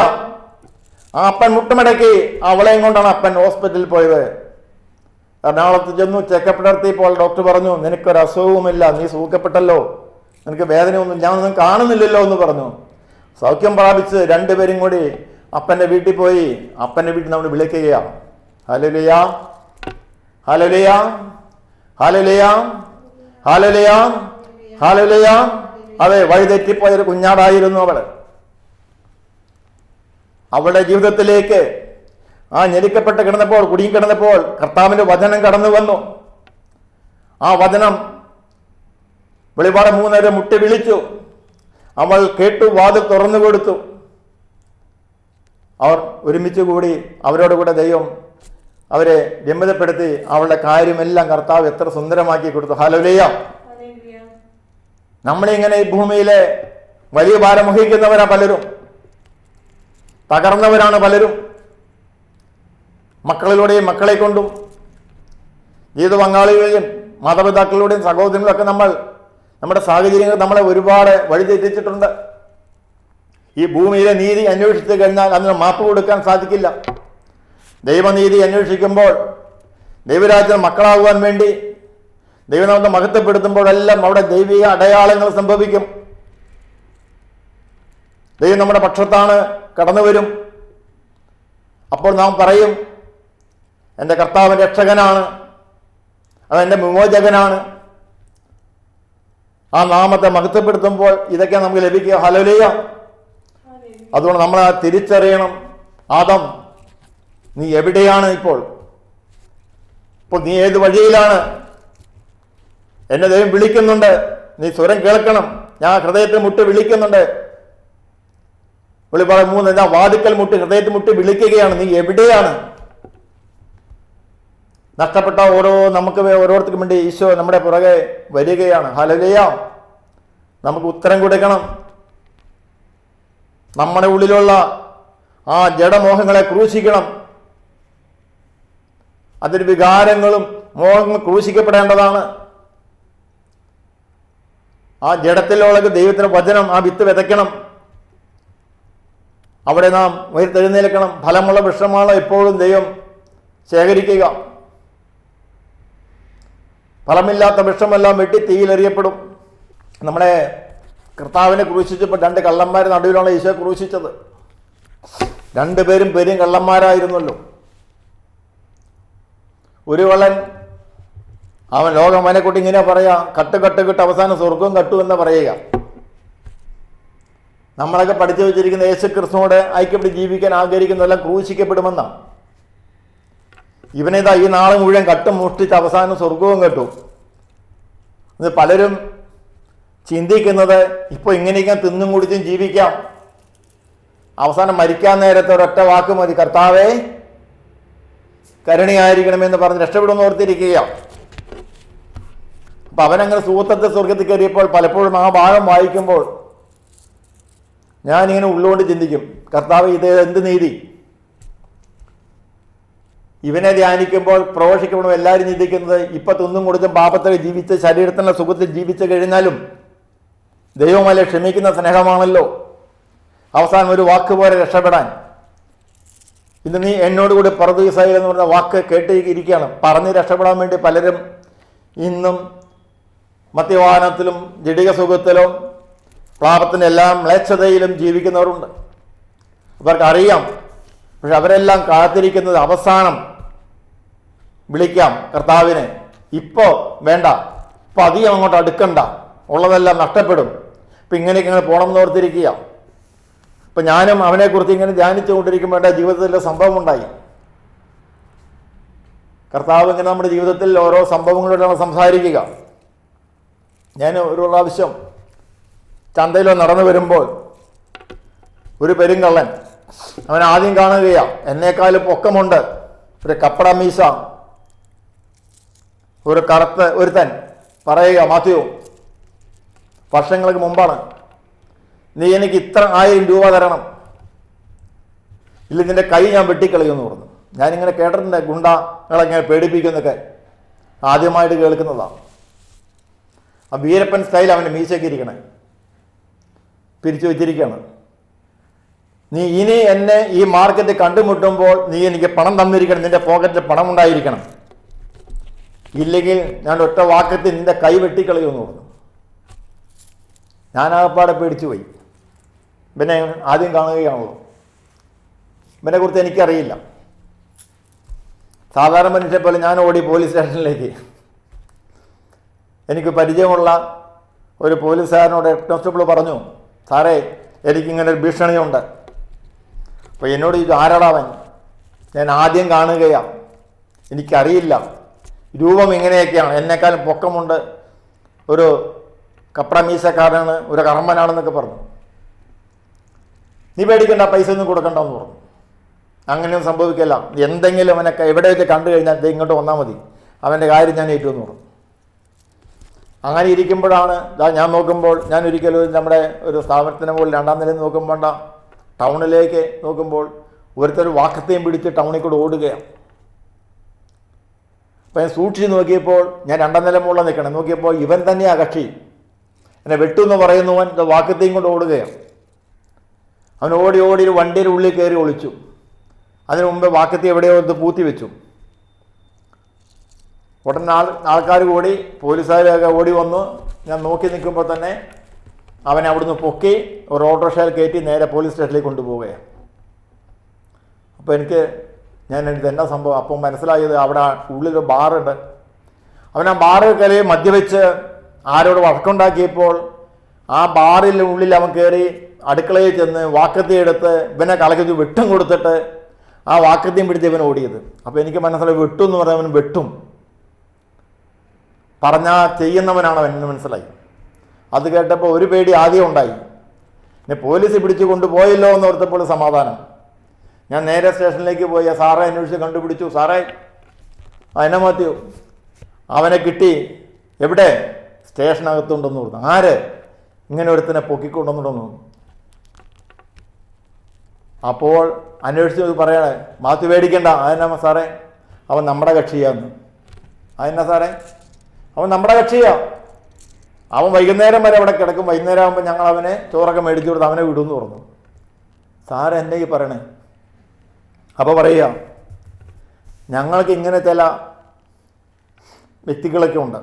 ആ അപ്പൻ മുട്ടുമടക്കി അവളെയും കൊണ്ടാണ് അപ്പൻ ഹോസ്പിറ്റലിൽ പോയത്. എറണാകുളത്ത് ചെന്നു, ചെക്കപ്പ് നടത്തിയപ്പോൾ ഡോക്ടർ പറഞ്ഞു, നിനക്കൊരു അസുഖവുമില്ല, നീ സുഖപ്പെട്ടല്ലോ, നിനക്ക് വേദനയൊന്നും ഞാനൊന്നും കാണുന്നില്ലല്ലോ എന്ന് പറഞ്ഞു. സൗഖ്യം പ്രാപിച്ച് രണ്ടുപേരും കൂടി അപ്പൻ്റെ വീട്ടിൽ പോയി. അപ്പൻ്റെ വീട്ടിൽ നമ്മൾ വിളിക്കുകയാണ്. Hallelujah, hallelujah, hallelujah, hallelujah, hallelujah. അതെ, വഴിതെറ്റിപ്പോയൊരു കുഞ്ഞാടായിരുന്നു അവള്. അവളുടെ ജീവിതത്തിലേക്ക് ആ ഞെരുക്കപ്പെട്ട് കിടന്നപ്പോൾ, കുടുങ്ങിക്കിടന്നപ്പോൾ കർത്താവിന്റെ വചനം കടന്നു വന്നു. ആ വചനം വെളിപാട് 3 മുട്ടി വിളിച്ചു. അവൾ കേട്ടു, വാതിൽ തുറന്നു കൊടുത്തു. അവർ ഒരുമിച്ച് കൂടി, അവരോടുകൂടെ ദൈവം അവരെ രമ്യതപ്പെടുത്തി. അവളുടെ കാര്യമെല്ലാം കർത്താവ് എത്ര സുന്ദരമാക്കി കൊടുത്തു. ഹല്ലേലൂയ. നമ്മളിങ്ങനെ ഈ ഭൂമിയിലെ വലിയ ഭാരം വഹിക്കുന്നവരാ പലരും, തകർന്നവരാണ് പലരും. മക്കളിലൂടെയും മക്കളെ കൊണ്ടും ജീവിത പങ്കാളികളിലും മാതാപിതാക്കളുടെയും സഹോദരങ്ങളൊക്കെ നമ്മുടെ സാഹചര്യങ്ങൾ നമ്മളെ ഒരുപാട് വഴിതെറ്റിച്ചിട്ടുണ്ട്. ഈ ഭൂമിയിലെ നീതി അന്വേഷിച്ചു കഴിഞ്ഞാൽ അതിന് മാപ്പ് കൊടുക്കാൻ സാധിക്കില്ല. ദൈവനീതി അന്വേഷിക്കുമ്പോൾ, ദൈവരാജ്യം മക്കളാകുവാൻ വേണ്ടി ദൈവനാമത്തെ മഹത്വപ്പെടുത്തുമ്പോഴെല്ലാം അവിടെ ദൈവിക അടയാളങ്ങൾ സംഭവിക്കും. ദൈവം നമ്മുടെ പക്ഷത്താണ്, കടന്നു വരും. അപ്പോൾ നാം പറയും, എൻ്റെ കർത്താവ് രക്ഷകനാണ്, അതെൻ്റെ വിമോചകനാണ്. ആ നാമത്തെ മഹത്വപ്പെടുത്തുമ്പോൾ ഇതൊക്കെ നമുക്ക് ലഭിക്കുക. ഹല്ലേലൂയ. അതുകൊണ്ട് നമ്മൾ തിരിച്ചറിയണം, ആദം നീ എവിടെയാണ് ഇപ്പോൾ നീ ഏത് വഴിയിലാണ്? എന്നെ ദൈവം വിളിക്കുന്നുണ്ട്, നീ സ്വരം കേൾക്കണം. ഞാൻ ഹൃദയത്തിൽ മുട്ടി വിളിക്കുന്നുണ്ട്. വെളിപ്പാട് 3 ഞാൻ വാതിക്കൽ മുട്ടി ഹൃദയത്തിൽ മുട്ടി വിളിക്കുകയാണ്, നീ എവിടെയാണ്? നഷ്ടപ്പെട്ട നമുക്ക് ഓരോരുത്തർക്കും വേണ്ടി ഈശോ നമ്മുടെ പുറകെ വരികയാണ്. ഹല്ലേലൂയ. നമുക്ക് ഉത്തരം കൊടുക്കണം. നമ്മുടെ ഉള്ളിലുള്ള ആ ജഡമോഹങ്ങളെ ക്രൂശിക്കണം. അതിന് വികാരങ്ങളും മോഹങ്ങളും ക്രൂശിക്കപ്പെടേണ്ടതാണ്. ആ ജഡത്തിലുള്ള ദൈവത്തിന്റെ വചനം, ആ വിത്ത് വിതയ്ക്കണം. അവിടെ നാം ഉയർത്തെഴുന്നേൽക്കണം. ഫലമുള്ള വൃക്ഷമാണ് എപ്പോഴും ദൈവം ശേഖരിക്കുക. ഫലമില്ലാത്ത വൃക്ഷമെല്ലാം വെട്ടി തീയിലെറിയപ്പെടും. നമ്മളെ കർത്താവിനെ ക്രൂശിച്ചപ്പോൾ 2 കള്ളന്മാർ നടുവിലാണ് ഈശോ ക്രൂശിച്ചത്. 2 പേരും പെരും കള്ളന്മാരായിരുന്നല്ലോ. ഒരു കള്ളൻ അവൻ ലോകം അവനെക്കൂട്ടി ഇങ്ങനെ പറയാ, കട്ട് അവസാനം സ്വർഗവും കട്ടു എന്ന് പറയുക. നമ്മളൊക്കെ പഠിച്ചു വെച്ചിരിക്കുന്ന യേശു ക്രിസ്തുവോട് ഐക്യപ്പെട്ട് ജീവിക്കാൻ ആഗ്രഹിക്കുന്നതെല്ലാം ക്രൂശിക്കപ്പെടുമെന്നാണ്. ഇവനേതാ ഈ നാളെ മുഴുവൻ കട്ടും മോഷ്ടിച്ച് അവസാനം സ്വർഗവും കെട്ടു. ഇത് പലരും ചിന്തിക്കുന്നത് ഇപ്പോൾ ഇങ്ങനെയൊക്കെ തിന്നും കുടിച്ചും ജീവിക്കാം, അവസാനം മരിക്കാൻ നേരത്തെ ഒരൊറ്റ വാക്ക് മതി, കർത്താവേ കരുണയായിരിക്കണമെന്ന് പറഞ്ഞ് രക്ഷപ്പെടുമെന്ന് ഓർത്തിരിക്കുക. അപ്പം അവനങ്ങനെ സൂത്രത്തെ സ്വർഗത്തിൽ കയറിയപ്പോൾ പലപ്പോഴും ആ ഭാഗം വായിക്കുമ്പോൾ ഞാനിങ്ങനെ ഉള്ളുകൊണ്ട് ചിന്തിക്കും, കർത്താവ് ഇത് എന്ത് നീതി? ഇവനെ ധ്യാനിക്കുമ്പോൾ പ്രവേശിക്കുമ്പോഴും എല്ലാവരും ചിന്തിക്കുന്നത് ഇപ്പം തിന്നും കൊടുത്തും പാപത്തിൽ ജീവിച്ച് ശരീരത്തിൻ്റെ സുഖത്തിൽ ജീവിച്ചു കഴിഞ്ഞാലും ദൈവമല്ലേ ക്ഷമിക്കുന്ന സ്നേഹമാണല്ലോ, അവസാനം ഒരു വാക്ക് പോലെ രക്ഷപ്പെടാൻ. ഇന്ന് നീ എന്നോടുകൂടി പറുദീസായി എന്ന് പറഞ്ഞ വാക്ക് കേട്ടിരിക്കുകയാണ്. പറഞ്ഞ് രക്ഷപ്പെടാൻ വേണ്ടി പലരും ഇന്നും മദ്യപാനത്തിലും ജഡിക സുഖത്തിലും പാപത്തിൻ്റെ എല്ലാം മ്ലേച്ഛതയിലും ജീവിക്കുന്നവരുണ്ട്. അവർക്കറിയാം. പക്ഷെ അവരെല്ലാം കാത്തിരിക്കുന്നത് അവസാനം വിളിക്കാം കർത്താവിനെ, ഇപ്പോൾ വേണ്ട, ഇപ്പം അധികം അങ്ങോട്ട് അടുക്കണ്ട, ഉള്ളതെല്ലാം നഷ്ടപ്പെടും. ഇപ്പം ഇങ്ങനെയൊക്കെ ഇങ്ങനെ പോകണമെന്ന് ഓർത്തിരിക്കുക. ഇപ്പം ഞാനും അവനെക്കുറിച്ച് ഇങ്ങനെ ധ്യാനിച്ചു കൊണ്ടിരിക്കുമ്പോൾ എൻ്റെ ജീവിതത്തിൽ സംഭവം ഉണ്ടായി. കർത്താവ് ഇങ്ങനെ നമ്മുടെ ജീവിതത്തിൽ ഓരോ സംഭവങ്ങളോടാണ് സംസാരിക്കുക. ഞാൻ ഒരു പ്രാവശ്യം ചന്തയിലോ നടന്നു വരുമ്പോൾ ഒരു പെരുങ്കള്ളൻ, അവൻ ആദ്യം കാണുകയാണ്, എന്നേക്കാളും പൊക്കമുണ്ട്, ഒരു കപ്പട മീശ, ഒരു കറുത്ത ഒരുത്തൻ. പറയുക, മാത്യു, വർഷങ്ങൾക്ക് മുമ്പാണ്, നീ എനിക്ക് ഇത്ര 1000 രൂപ തരണം, ഇല്ല നിന്റെ കൈ ഞാൻ വെട്ടിക്കളയുമെന്ന് പറഞ്ഞു. ഞാനിങ്ങനെ കേട്ടിട്ടുണ്ട്, ഗുണ്ടകളെങ്ങനെ പേടിപ്പിക്കുന്നൊക്കെ ആദ്യമായിട്ട് കേൾക്കുന്നതാണ്. ആ വീരപ്പൻ സ്റ്റൈൽ അവൻ്റെ മീശയ്ക്ക് ഇരിക്കണേ, പിരിച്ചു വെച്ചിരിക്കുകയാണ്. നീ ഇനി എന്നെ ഈ മാർക്കറ്റിൽ കണ്ടുമുട്ടുമ്പോൾ നീ എനിക്ക് പണം തന്നിരിക്കണം, നിന്റെ പോക്കറ്റിൽ പണം ഉണ്ടായിരിക്കണം, ഇല്ലെങ്കിൽ ഞാൻ ഒറ്റ വാക്കത്തിൽ നിന്റെ കൈ വെട്ടിക്കളയുമെന്ന് പറഞ്ഞു. ഞാനാകപ്പാടെ പേടിച്ചു പോയി. ഇവനെ ആദ്യം കാണുകയാണല്ലോ, ഇവനെ കുറിച്ച് എനിക്കറിയില്ല. സാധാരണ മനുഷ്യരെ പോലെ ഞാൻ ഓടി പോലീസ് സ്റ്റേഷനിലേക്ക്. എനിക്ക് പരിചയമുള്ള ഒരു പോലീസുകാരനോട് കോൺസ്റ്റബിൾ പറഞ്ഞു, സാറേ എനിക്കിങ്ങനെ ഒരു ഭീഷണിയുണ്ട്. അപ്പോൾ എന്നോട് ഇത് ആരാടാവൻ? ഞാൻ ആദ്യം കാണുകയാണ്, എനിക്കറിയില്ല, രൂപം ഇങ്ങനെയൊക്കെയാണ്, എന്നെക്കാളും പൊക്കമുണ്ട്, ഒരു കപ്രമീശക്കാരനാണ്, ഒരു കർമ്മനാണെന്നൊക്കെ പറഞ്ഞു. നീ പേടിക്കണ്ട, പൈസ ഒന്നും കൊടുക്കണ്ടെന്ന് പറഞ്ഞു. അങ്ങനെയൊന്നും സംഭവിക്കില്ല, എന്തെങ്കിലും അവനൊക്കെ എവിടെ വെച്ച് കണ്ടു കഴിഞ്ഞാൽ ഇങ്ങോട്ട് വന്നാൽ മതി, അവൻ്റെ കാര്യം ഞാൻ ഏറ്റുമെന്ന് പറഞ്ഞു. അങ്ങനെ ഇരിക്കുമ്പോഴാണ് ഞാൻ നോക്കുമ്പോൾ, ഞാൻ ഒരിക്കലും നമ്മുടെ ഒരു സ്ഥാപനത്തിന് മുകളിൽ 2ാം നിലയിൽ നോക്കുമ്പോൾ ടൗണിലേക്ക് നോക്കുമ്പോൾ ഒരുത്തൊരു വാക്കത്തെയും പിടിച്ച് ടൗണിൽ കൂടെ ഓടുകയാണ്. അപ്പം ഞാൻ സൂക്ഷിച്ച് നോക്കിയപ്പോൾ ഞാൻ 2ാം നില മുകളിൽ നിൽക്കണം. നോക്കിയപ്പോൾ ഇവൻ തന്നെയാണ് കക്ഷി. എന്നെ വെട്ടുമെന്ന് പറയുന്നവൻ വാക്കത്തെയും കൊണ്ട് ഓടുകയാണ്. അവൻ ഓടി ഓടി ഒരു വണ്ടിയുടെ ഉള്ളിൽ കയറി ഒളിച്ചു. അതിനു മുമ്പ് വാക്കത്തി എവിടെയോ ഇത് പൂത്തി വെച്ചു. ഉടനെ ആൾക്കാർ കൂടി, പോലീസുകാരൊക്കെ ഓടി വന്നു. ഞാൻ നോക്കി നിൽക്കുമ്പോൾ തന്നെ അവനെ അവിടുന്ന് പൊക്കി ഒരു ഓട്ടോറിക്ഷയിൽ കയറ്റി നേരെ പോലീസ് സ്റ്റേഷനിലേക്ക് കൊണ്ടുപോവുകയാണ്. അപ്പോൾ ഞാൻ ഇതെന്നാ സംഭവം അപ്പം മനസ്സിലായത്, അവിടെ ഉള്ളിലൊരു ബാറുണ്ട്. അവൻ ആ ബാറ് കയറി മദ്യവെച്ച് ആരോട് വഴക്കുണ്ടാക്കിയപ്പോൾ ആ ബാറിൽ ഉള്ളിൽ അവൻ കയറി അടുക്കളയിൽ ചെന്ന് വാക്കത്തി എടുത്ത് ഇവനെ കളക്കി വെട്ടും കൊടുത്തിട്ട് ആ വാക്കത്തിയും പിടിച്ച് ഇവൻ ഓടിയത്. അപ്പോൾ എനിക്ക് മനസ്സിലായി, വെട്ടും എന്ന് പറഞ്ഞാൽ അവൻ വെട്ടും, പറഞ്ഞാൽ ചെയ്യുന്നവനാണ് അവൻ എന്ന് മനസ്സിലായി. അത് കേട്ടപ്പോൾ ഒരു പേടി ആദ്യം ഉണ്ടായി. പിന്നെ പോലീസ് പിടിച്ചു കൊണ്ടുപോയല്ലോ എന്ന് ഓർത്തപ്പോൾ സമാധാനം. ഞാൻ നേരെ സ്റ്റേഷനിലേക്ക് പോയി. സാറെ അന്വേഷിച്ച് കണ്ടുപിടിച്ചു. സാറേ എന്നെ മാത്യു, അവനെ കിട്ടി. എവിടെ? സ്റ്റേഷനകത്തുണ്ടെന്ന് പറഞ്ഞു. ആര്? ഇങ്ങനെ ഒരുത്തനെ പൊക്കിക്കൊണ്ടുവന്നിടുന്നു. അപ്പോൾ അന്വേഷിച്ച് പറയണേ, മാത്യു പേടിക്കണ്ട. അതെന്നാ സാറേ? അവൻ നമ്മുടെ കക്ഷിയാന്ന്. അതെന്നാ സാറേ? അവൻ നമ്മുടെ കക്ഷിയാ. അവൻ വൈകുന്നേരം വരെ അവിടെ കിടക്കും. വൈകുന്നേരം ആകുമ്പോൾ ഞങ്ങൾ അവനെ ചോറൊക്കെ മേടിച്ചു കൊടുത്ത് അവനെ വിടുമെന്ന് പറഞ്ഞു. സാറ് എന്നെ ഈ പറയണേ. അപ്പോൾ പറയുക, ഞങ്ങൾക്ക് ഇങ്ങനെ ചില വ്യക്തികളൊക്കെ ഉണ്ട്.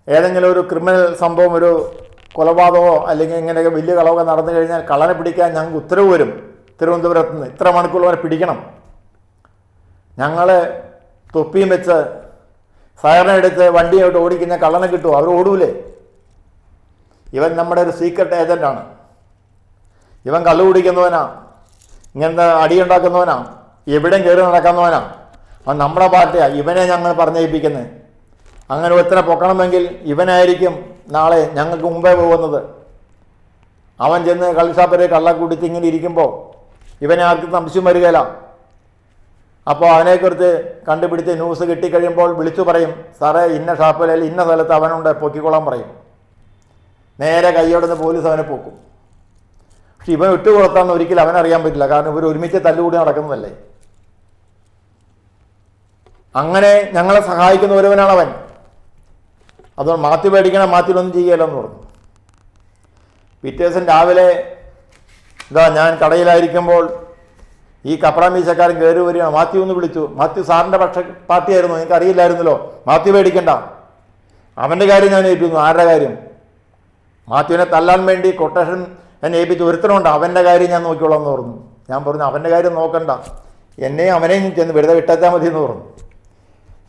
ഏതെങ്കിലും ഒരു ക്രിമിനൽ സംഭവം, ഒരു കൊലപാതകമോ അല്ലെങ്കിൽ ഇങ്ങനെയൊക്കെ വലിയ കളവൊക്കെ നടന്നു കഴിഞ്ഞാൽ കള്ളനെ പിടിക്കാൻ ഞങ്ങൾക്ക് ഉത്തരവ് വരും. തിരുവനന്തപുരത്ത് നിന്ന് ഇത്ര മണിക്കൂർ വരെ പിടിക്കണം. ഞങ്ങൾ തൊപ്പിയും വെച്ച് സൈറൻ എടുത്ത് വണ്ടിയായിട്ട് ഓടിക്കുന്ന കള്ളനെ കിട്ടുമോ? അവർ ഓടൂലേ? ഇവൻ നമ്മുടെ ഒരു സീക്രട്ട് ഏജൻ്റാണ്. ഇവൻ കള്ളു കുടിക്കുന്നവനാ, ഇങ്ങനത്തെ അടിയുണ്ടാക്കുന്നവനാ, എവിടെയും കയറി നടക്കുന്നവനാ. അവൻ നമ്മുടെ പാർട്ടിയാണ്. ഇവനെ ഞങ്ങൾ പറഞ്ഞേൽപ്പിക്കുന്നത്. അങ്ങനെ ഒരുത്തനെ പൊക്കണമെങ്കിൽ ഇവനായിരിക്കും നാളെ ഞങ്ങൾക്ക് മുമ്പേ പോകുന്നത്. അവൻ ചെന്ന് കള്ളിഷാപ്പരെ കള്ള കുടിച്ച് ഇങ്ങനെ ഇരിക്കുമ്പോൾ ഇവനെ ആർക്കും സംശയം വരികയില്ല. അപ്പോൾ അവനെക്കുറിച്ച് കണ്ടുപിടിച്ച് ന്യൂസ് കിട്ടിക്കഴിയുമ്പോൾ വിളിച്ചു പറയും, സാറേ ഇന്ന ഷാപ്പിൽ ഇന്ന സ്ഥലത്ത് അവനുണ്ട്, പൊക്കിക്കൊള്ളാൻ പറയും. നേരെ കൈയോടുന്ന് പോലീസ് അവനെ പൊക്കും. പക്ഷെ ഇവൻ വിട്ടുകൊടുത്താന്ന് ഒരിക്കലും അവനറിയാൻ പറ്റില്ല. കാരണം ഇവർ ഒരുമിച്ച് തല്ലുകൂടി നടക്കുന്നതല്ലേ. അങ്ങനെ ഞങ്ങളെ സഹായിക്കുന്ന ഒരുവനാണ് അവൻ. അതുകൊണ്ട് മാത്യു പേടിക്കണം, മാത്യുവിനൊന്നും ചെയ്യലെന്ന് പറഞ്ഞു. പിറ്റേ ദിവസം രാവിലെ ഞാൻ കടയിലായിരിക്കുമ്പോൾ ഈ കപ്രാമീശക്കാരൻ കയറി വരികയാണ്. മാത്യു എന്ന് വിളിച്ചു. മാത്യു സാറിൻ്റെ പാർട്ടിയായിരുന്നു, എനിക്ക് അറിയില്ലായിരുന്നല്ലോ. മാത്യു പേടിക്കണ്ട, അവൻ്റെ കാര്യം ഞാൻ ഏൽപ്പിക്കുന്നു. ആരുടെ കാര്യം? മാത്യുവിനെ തല്ലാൻ വേണ്ടി കൊട്ടേഷൻ എന്നെ ഏൽപ്പിച്ച് ഒരുത്തനുണ്ട്, അവൻ്റെ കാര്യം ഞാൻ നോക്കിക്കോളാം എന്ന് പറഞ്ഞു. ഞാൻ പറഞ്ഞു, അവൻ്റെ കാര്യം നോക്കണ്ട, എന്നെയും അവനെയും ചെന്ന് വെറുതെ വിട്ടാൽ മതി എന്ന് പറഞ്ഞു.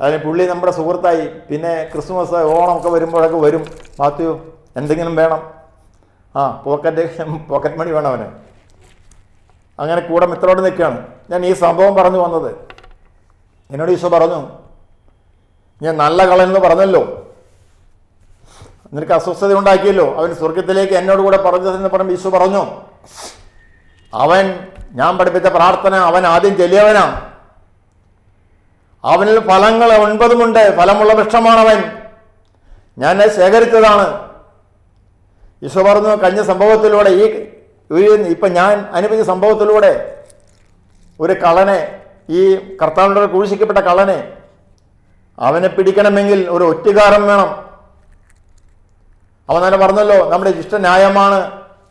അതിന് പുള്ളി നമ്മുടെ സുഹൃത്തായി. പിന്നെ ക്രിസ്മസ് ഓണമൊക്കെ വരുമ്പോഴൊക്കെ വരും. മാത്യു എന്തെങ്കിലും വേണം, പോക്കറ്റ് മണി വേണം അവന്. അങ്ങനെ കൂടെ മിത്രോട് നിൽക്കുകയാണ്. ഞാൻ ഈ സംഭവം പറഞ്ഞു വന്നത്, എന്നോട് ഈശോ പറഞ്ഞു, ഞാൻ നല്ല കളയെന്ന് പറഞ്ഞല്ലോ, നിനക്ക് അസ്വസ്ഥത ഉണ്ടാക്കിയല്ലോ, അവൻ സ്വർഗത്തിലേക്ക് എന്നോട് കൂടെ പറഞ്ഞതെന്ന് പറഞ്ഞ് ഈശോ പറഞ്ഞു, അവൻ ഞാൻ പഠിപ്പിച്ച പ്രാർത്ഥന അവൻ ആദ്യം ചെല്ലിയവനാ. അവനിൽ ഫലങ്ങൾ 9 ഫലമുള്ള വൃക്ഷമാണവൻ, ഞാൻ ശേഖരിച്ചതാണ്. ഈശോ പറഞ്ഞു, കഴിഞ്ഞ സംഭവത്തിലൂടെ ഇപ്പം ഞാൻ അനുഭവിച്ച സംഭവത്തിലൂടെ ഒരു കള്ളനെ, ഈ കർത്താവിൻ്റെ ക്രൂശിക്കപ്പെട്ട കള്ളനെ, അവനെ പിടിക്കണമെങ്കിൽ ഒരു ഒറ്റുകാരൻ വേണം. അവൻ തന്നെ പറഞ്ഞല്ലോ, നമ്മുടെ ഇഷ്ടന്യായമാണ്,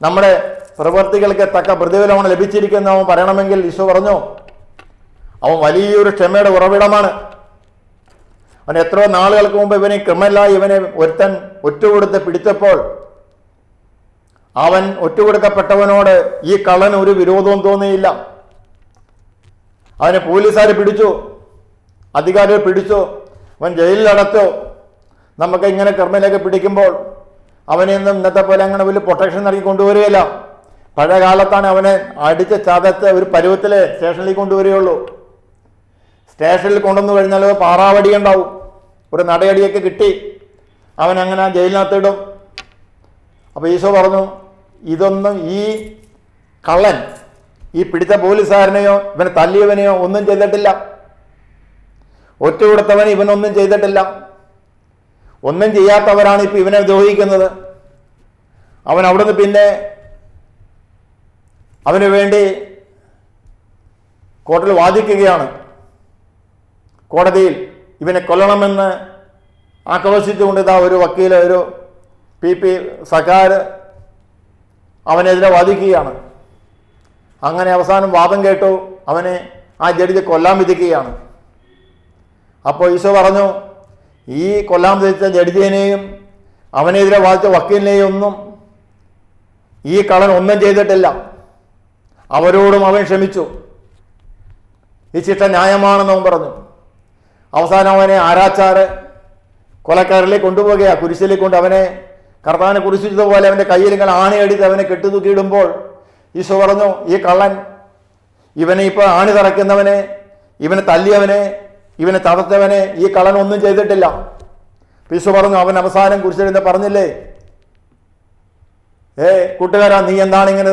നമ്മുടെ പ്രവൃത്തികൾക്ക് തക്ക പ്രതിഫലമാണ് ലഭിച്ചിരിക്കുന്നത് അവൻ പറയണമെങ്കിൽ ഈശോ പറഞ്ഞു, അവൻ വലിയൊരു ക്ഷമയുടെ ഉറവിടമാണ്. അവൻ എത്രയോ നാളുകൾക്ക് മുമ്പ് ഇവനെ ക്രിമിനലായി ഇവനെ ഒരുത്തൻ ഒറ്റുകൊടുത്ത് പിടിച്ചപ്പോൾ അവൻ ഒറ്റുകൊടുക്കപ്പെട്ടവനോട് ഈ കള്ളന് ഒരു വിരോധവും തോന്നിയില്ല. അവനെ പോലീസുകാർ പിടിച്ചു, അധികാരികൾ പിടിച്ചു, അവൻ ജയിലിലടച്ചു. നമുക്ക് ഇങ്ങനെ ക്രിമിനലൊക്കെ പിടിക്കുമ്പോൾ അവനെയൊന്നും ഇന്നത്തെ പോലെ അങ്ങനെ വലിയ പ്രൊട്ടക്ഷൻ നൽകി കൊണ്ടുവരികയില്ല. പഴയ കാലത്താണ് അവനെ അടിച്ച് ചതച്ച് ഒരു പരുവത്തിൽ സ്റ്റേഷനിലേക്ക് കൊണ്ടുവരികയുള്ളൂ. സ്റ്റേഷനിൽ കൊണ്ടുവന്നു കഴിഞ്ഞാൽ പാറാവടി ഉണ്ടാവും, ഒരു നടയടിയൊക്കെ കിട്ടി അവൻ അങ്ങനെ ജയിലിനകത്തിടും. അപ്പോൾ ഈശോ പറഞ്ഞു, ഇതൊന്നും ഈ കള്ളൻ, ഈ പിടിച്ച പോലീസുകാരനെയോ ഇവനെ തല്ലിയവനെയോ ഒന്നും ചെയ്തിട്ടില്ല. ഒറ്റ കൊടുത്തവൻ ഇവനൊന്നും ചെയ്തിട്ടില്ല. ഒന്നും ചെയ്യാത്തവരാണ് ഇപ്പം ഇവനെ ദ്രോഹിക്കുന്നത്. അവൻ അവിടുന്ന് പിന്നെ അവന് വേണ്ടി കോർട്ടിൽ വാദിക്കുകയാണ്. കോടതിയിൽ ഇവനെ കൊല്ലണമെന്ന് ആക്രോശിച്ചുകൊണ്ട് ഇതാ ഒരു വക്കീൽ, ഒരു PP സക്കാർ അവനെതിരെ വാദിക്കുകയാണ്. അങ്ങനെ അവസാനം വാദം കേട്ടു, അവനെ ആ ജഡ്ജി കൊല്ലാൻ വിധിക്കുകയാണ്. അപ്പോൾ ഈശോ പറഞ്ഞു, ഈ കൊല്ലാൻ വിധിച്ച ജഡ്ജിനെയും അവനെതിരെ വാദിച്ച വക്കീലിനെയും ഒന്നും ഈ കള്ളൻ ഒന്നും ചെയ്തിട്ടില്ല, അവരോടും അവൻ ക്ഷമിച്ചു, ഈ ശിക്ഷ ന്യായമാണെന്ന് അവൻ പറഞ്ഞു. അവസാനം അവനെ ആരാച്ചാറ് കൊലക്കാരിലേക്ക് കൊണ്ടുപോവുകയാണ്, കുരിശിലേക്ക് കൊണ്ട് അവനെ കർത്താവിനെ കുരിശിച്ചതുപോലെ അവൻ്റെ കയ്യിൽ ഇങ്ങനെ ആണിയടിച്ച് അവനെ കെട്ടുതൂക്കിയിടുമ്പോൾ ഈശോ പറഞ്ഞു, ഈ കള്ളൻ, ഇവനെ ഇപ്പോൾ ആണി തറയ്ക്കുന്നവനെ, ഇവനെ തല്ലിയവനെ, ഇവനെ ചതച്ചവനെ ഈ കള്ളൻ ഒന്നും ചെയ്തിട്ടില്ല. ഈശോ പറഞ്ഞു, അവൻ അവസാനം കുരിശിലിരുന്ന് പറഞ്ഞില്ലേ, കൂട്ടുകാരാ, നീ എന്താണ് ഇങ്ങനെ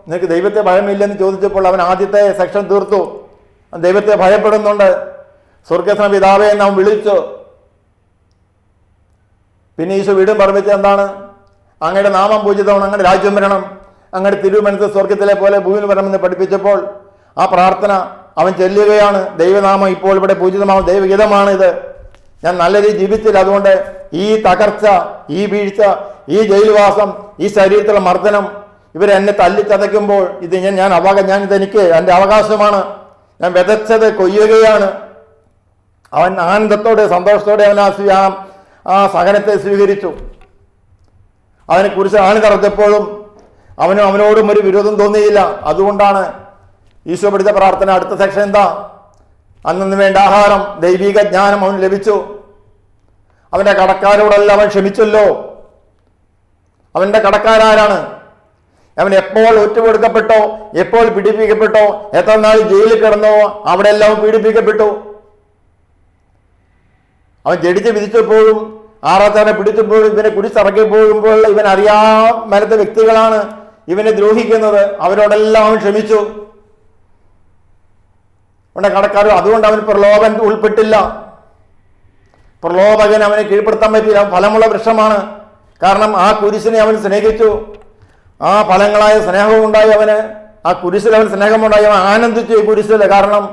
നിനക്ക് ദൈവത്തെ ഭയമില്ലെന്ന് ചോദിച്ചപ്പോൾ അവൻ ആദ്യത്തെ സെക്ഷൻ തീർത്തു. ദൈവത്തെ ഭയപ്പെടുന്നുണ്ട്, സ്വർഗസ്ന പിതാവേ എന്ന് അവൻ വിളിച്ചു. പിന്നെ ഈശോ വീണ്ടും പറഞ്ഞത് എന്താണ്? അങ്ങയുടെ നാമം പൂജിതമാണ്, അങ്ങയുടെ രാജ്യം വരണം, അങ്ങയുടെ തിരുമനസ് സ്വർഗത്തിലെ പോലെ ഭൂമിയിൽ വരണമെന്ന് പഠിപ്പിച്ചപ്പോൾ ആ പ്രാർത്ഥന അവൻ ചെല്ലുകയാണ്. ദൈവനാമം ഇപ്പോൾ ഇവിടെ പൂജിതമാവും, ദൈവഗീതമാണിത്. ഞാൻ നല്ല രീതിയിൽ ജീവിച്ചില്ല, അതുകൊണ്ട് ഈ തകർച്ച, ഈ വീഴ്ച, ഈ ജയിൽവാസം, ഈ ശരീരത്തിലുള്ള മർദ്ദനം, ഇവരെന്നെ തല്ലിച്ചതയ്ക്കുമ്പോൾ ഇതെനിക്ക് എൻ്റെ അവകാശമാണ്, ഞാൻ വിതച്ചത് കൊയ്യുകയാണ്. അവൻ ആനന്ദത്തോടെ സന്തോഷത്തോടെ അവൻ ആ സഹനത്തെ സ്വീകരിച്ചു. അവനെ കുറിച്ച് ആണി തറച്ചപ്പോഴും അവനോടും ഒരു വിരോധം തോന്നിയില്ല. അതുകൊണ്ടാണ് ഈശോ പഠിച്ച പ്രാർത്ഥന. അടുത്ത സെക്ഷൻ എന്താ? അന്നു വേണ്ട ആഹാരം, ദൈവിക ജ്ഞാനം അവന് ലഭിച്ചു. അവൻ്റെ കടക്കാരോടെല്ലാം അവൻ ക്ഷമിച്ചല്ലോ. അവൻ്റെ കടക്കാരാരാണ്? അവൻ എപ്പോൾ ഒറ്റുകൊടുക്കപ്പെട്ടോ, എപ്പോൾ പീഡിപ്പിക്കപ്പെട്ടോ, എത്ര നാൾ ജയിലിൽ കിടന്നോ, അവിടെ എല്ലാം പീഡിപ്പിക്കപ്പെട്ടു. അവൻ ജഡിച്ച് വിധിച്ചപ്പോഴും ആറാച്ചാനെ പിടിച്ചപ്പോഴും ഇവനെ കുടിച്ചിറക്കി പോകുമ്പോൾ ഇവൻ അറിയാൻ മേലത്തെ വ്യക്തികളാണ് ഇവനെ ദ്രോഹിക്കുന്നത്. അവരോടെല്ലാം അവൻ ക്ഷമിച്ചു. അവൻ്റെ കടക്കാരും അതുകൊണ്ട് അവൻ പ്രലോഭൻ ഉൾപ്പെട്ടില്ല. പ്രലോഭകൻ അവനെ കീഴ്പ്പെടുത്താൻ പറ്റില്ല. ഫലമുള്ള വൃക്ഷമാണ്. കാരണം ആ കുരിശിനെ അവൻ സ്നേഹിച്ചു. ആ ഫലങ്ങളായ സ്നേഹവും ഉണ്ടായി അവന്. ആ കുരിശിൽ അവൻ സ്നേഹമുണ്ടായി. അവൻ ആനന്ദിച്ചു ഈ കുരിശിൽ. കാരണം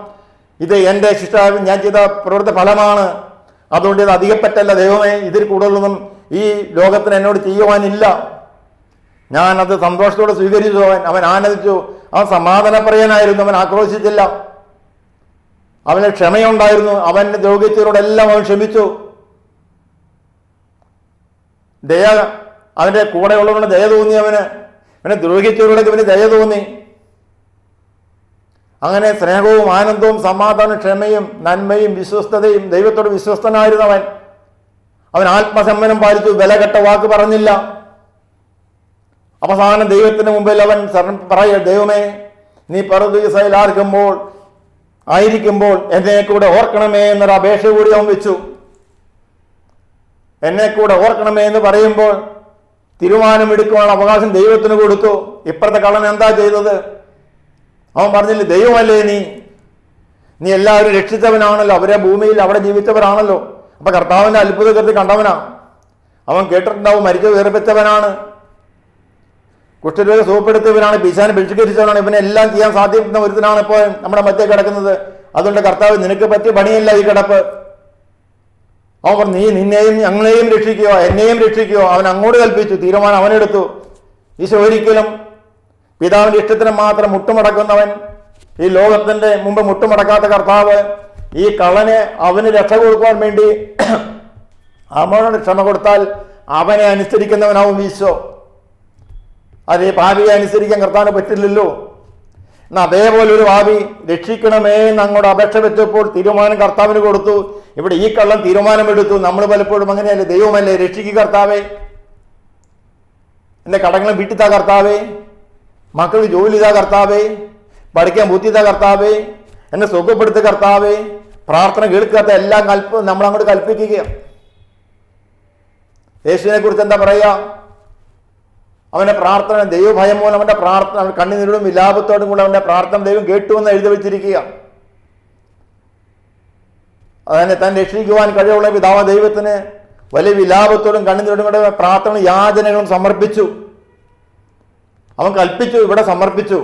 ഇത് എൻ്റെ ശിക്ഷ, ഞാൻ ചെയ്ത പ്രവൃത്തി ഫലമാണ്. അതുകൊണ്ട് ഇത് അധികപ്പറ്റല്ല ദൈവമേ, ഇതിൽ കൂടുതലൊന്നും ഈ ലോകത്തിന് എന്നോട് ചെയ്യുവാനില്ല. ഞാൻ അത് സന്തോഷത്തോടെ സ്വീകരിച്ചു. അവൻ ആനന്ദിച്ചു. അവൻ സമാധാനപ്രിയനായിരുന്നു. അവൻ ആക്രോശിച്ചില്ല. അവന് ക്ഷമയുണ്ടായിരുന്നു. അവൻ്റെ ദ്രോഹിച്ചവരോടെല്ലാം അവൻ ക്ഷമിച്ചു. ദയ, അവൻ്റെ കൂടെയുള്ളവരുടെ ദയ തോന്നി. അവനെ ദ്രോഹിച്ചവരോടൊക്കെ ഇവന് ദയ തോന്നി. അങ്ങനെ സ്നേഹവും ആനന്ദവും സമാധാനവും ക്ഷമയും നന്മയും വിശ്വസ്തതയും, ദൈവത്തോട് വിശ്വസ്തനായിരുന്നവൻ. അവൻ ആത്മസമ്മനം പാലിച്ചു. വിലകെട്ട വാക്ക് പറഞ്ഞില്ല. അവസാനം ദൈവത്തിന് മുമ്പിൽ അവൻ പറയുക, ദൈവമേ, നീ പറുദീസയിൽ ആയിരിക്കുമ്പോൾ എന്നെ കൂടെ ഓർക്കണമേ എന്നൊരു അപേക്ഷ കൂടി അവൻ വെച്ചു. എന്നെ കൂടെ ഓർക്കണമേ എന്ന് പറയുമ്പോൾ തീരുമാനമെടുക്കുവാനുള്ള അവകാശം ദൈവത്തിന് കൊടുത്തു. ഇപ്പുറത്തെ കള്ളൻ എന്താ ചെയ്തത്? അവൻ പറഞ്ഞില്ലേ, ദൈവമല്ലേ നീ എല്ലാവരും രക്ഷിച്ചവനാണല്ലോ, അവരെ ഭൂമിയിൽ അവിടെ ജീവിച്ചവരാണല്ലോ. അപ്പൊ കർത്താവിന്റെ അത്ഭുത കൃതി കണ്ടവനാ. അവൻ കേട്ടിട്ടുണ്ടാവും, മരിച്ചു വേർപിച്ചവനാണ്, കുഷ്ഠരോഗം സുഖപ്പെടുത്തിയവനാണ്, പിശാചിനെ ബഹിഷ്കരിച്ചവനാണ്, ഇവനെല്ലാം ചെയ്യാൻ സാധിക്കുന്ന ഒരുത്തനാണ് ഇപ്പോൾ നമ്മുടെ മധ്യ കിടക്കുന്നത്. അതുകൊണ്ട് കർത്താവ്, നിനക്ക് പറ്റിയ പണിയല്ല ഈ കിടപ്പ്. അവൻ പറഞ്ഞു, നീ നിന്നെയും ഞങ്ങളെയും രക്ഷിക്കുകയോ എന്നെയും രക്ഷിക്കുകയോ. അവൻ അങ്ങോട്ട് കൽപ്പിച്ചു. തീരുമാനം അവനെടുത്തു. ഈശോ ഒരിക്കലും പിതാവിന്റെ ഇഷ്ടത്തിന് മാത്രം മുട്ടുമടക്കുന്നവൻ, ഈ ലോകത്തിന്റെ മുമ്പ് മുട്ടുമടക്കാത്ത കർത്താവ്, ഈ കള്ളനെ അവന് രക്ഷ കൊടുക്കുവാൻ വേണ്ടി അവനോട് ക്ഷമ കൊടുത്താൽ അവനെ അനുസരിക്കുന്നവനാവും ഈശോ. അത് ഈ പാപിയെ അനുസരിക്കാൻ കർത്താവിന് പറ്റില്ലല്ലോ. എന്നാൽ അതേപോലെ ഒരു പാപി രക്ഷിക്കണമേ എന്ന് അങ്ങോട്ട് അപേക്ഷ വെച്ചപ്പോൾ തീരുമാനം കർത്താവിന് കൊടുത്തു. ഇവിടെ ഈ കള്ളൻ തീരുമാനമെടുത്തു. നമ്മൾ പലപ്പോഴും അങ്ങനെയല്ലേ, ദൈവമല്ലേ രക്ഷിക്കുക കർത്താവേ, എൻ്റെ കടങ്ങളും വീട്ടിത്താ കർത്താവേ, മക്കൾക്ക് ജോലി ചെയ്താ കർത്താവേ, പഠിക്കാൻ ബുദ്ധിതാ കർത്താവേ, എന്നെ സുഖപ്പെടുത്തുക കർത്താവേ. പ്രാർത്ഥന കേൾക്കാത്ത എല്ലാം നമ്മളങ്ങോട്ട് കൽപ്പിക്കുക. യേശുവിനെ കുറിച്ച് എന്താ പറയുക? അവൻ്റെ പ്രാർത്ഥന, ദൈവഭയം മൂലം അവൻ്റെ പ്രാർത്ഥന, കണ്ണുനീരോടും വിലാപത്തോടും കൂടെ അവൻ്റെ പ്രാർത്ഥന ദൈവം കേട്ടുവെന്ന് എഴുതി വെച്ചിരിക്കുക. അതിനെ താൻ രക്ഷിക്കുവാൻ കഴിവുള്ള പിതാവ് ദൈവത്തിന് വലിയ വിലാപത്തോടും കണ്ണുനീരോടും കൂടെ പ്രാർത്ഥന യാചനകളും സമർപ്പിച്ചു. അവൻ കൽപ്പിച്ചു, ഇവിടെ സമർപ്പിച്ചു.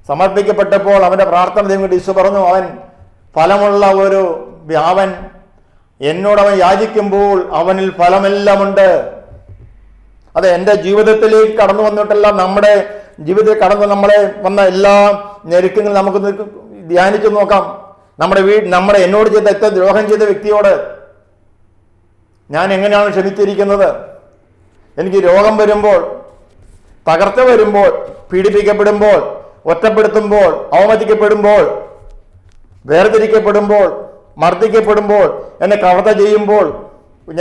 സമർപ്പിക്കപ്പെട്ടപ്പോൾ അവൻ്റെ പ്രാർത്ഥന ദൈവം ഈശോ പറഞ്ഞു, അവൻ ഫലമുള്ള ഒരു അവൻ എന്നോടവൻ യാചിക്കുമ്പോൾ അവനിൽ ഫലമെല്ലാമുണ്ട്. അതെ, എൻ്റെ ജീവിതത്തിലേക്ക് കടന്നു വന്നിട്ടല്ല, നമ്മുടെ ജീവിതത്തിൽ കടന്നു നമ്മളെ വന്ന എല്ലാ ഞെരുക്കങ്ങളും നമുക്ക് ധ്യാനിച്ചു നോക്കാം. നമ്മുടെ എന്നോട് ചെയ്ത എത്ര ദ്രോഹം ചെയ്ത വ്യക്തിയോട് ഞാൻ എങ്ങനെയാണ് ക്ഷമിച്ചിരിക്കുന്നത്? എനിക്ക് രോഗം വരുമ്പോൾ, തകർച്ച വരുമ്പോൾ, പീഡിപ്പിക്കപ്പെടുമ്പോൾ, ഒറ്റപ്പെടുത്തുമ്പോൾ, അവമതിക്കപ്പെടുമ്പോൾ, വേർതിരിക്കപ്പെടുമ്പോൾ, മർദ്ദിക്കപ്പെടുമ്പോൾ, എന്നെ കവത ചെയ്യുമ്പോൾ,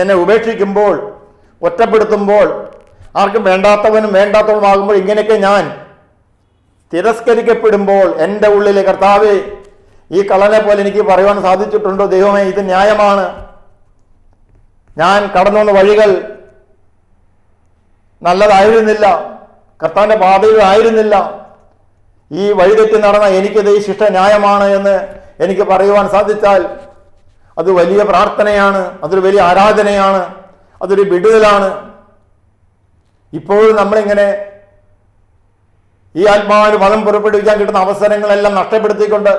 എന്നെ ഉപേക്ഷിക്കുമ്പോൾ, ഒറ്റപ്പെടുത്തുമ്പോൾ, ആർക്കും വേണ്ടാത്തവനും വേണ്ടാത്തവനുമാകുമ്പോൾ, ഇങ്ങനെയൊക്കെ ഞാൻ തിരസ്കരിക്കപ്പെടുമ്പോൾ എൻ്റെ ഉള്ളിലെ കർത്താവേ, ഈ കള്ളനെ പോലെ എനിക്ക് പറയുവാൻ സാധിച്ചിട്ടുണ്ടോ? ദൈവമേ, ഇത് ന്യായമാണ്. ഞാൻ കടന്നു വന്ന വഴികൾ നല്ലതായിരുന്നില്ല, കർത്താവിൻ്റെ പാതയിലായിരുന്നില്ല. ഈ വഴിതെറ്റി നടന്ന എനിക്കത് ഈ ശിക്ഷ ന്യായമാണ് എന്ന് എനിക്ക് പറയുവാൻ സാധിച്ചാൽ അത് വലിയ പ്രാർത്ഥനയാണ്, അതൊരു വലിയ ആരാധനയാണ്, അതൊരു വിടുതലാണ്. ഇപ്പോഴും നമ്മളിങ്ങനെ ഈ ആത്മാവിന് ഫലം പുറപ്പെടുവിക്കാൻ കിട്ടുന്ന അവസരങ്ങളെല്ലാം നഷ്ടപ്പെടുത്തിക്കൊണ്ട്,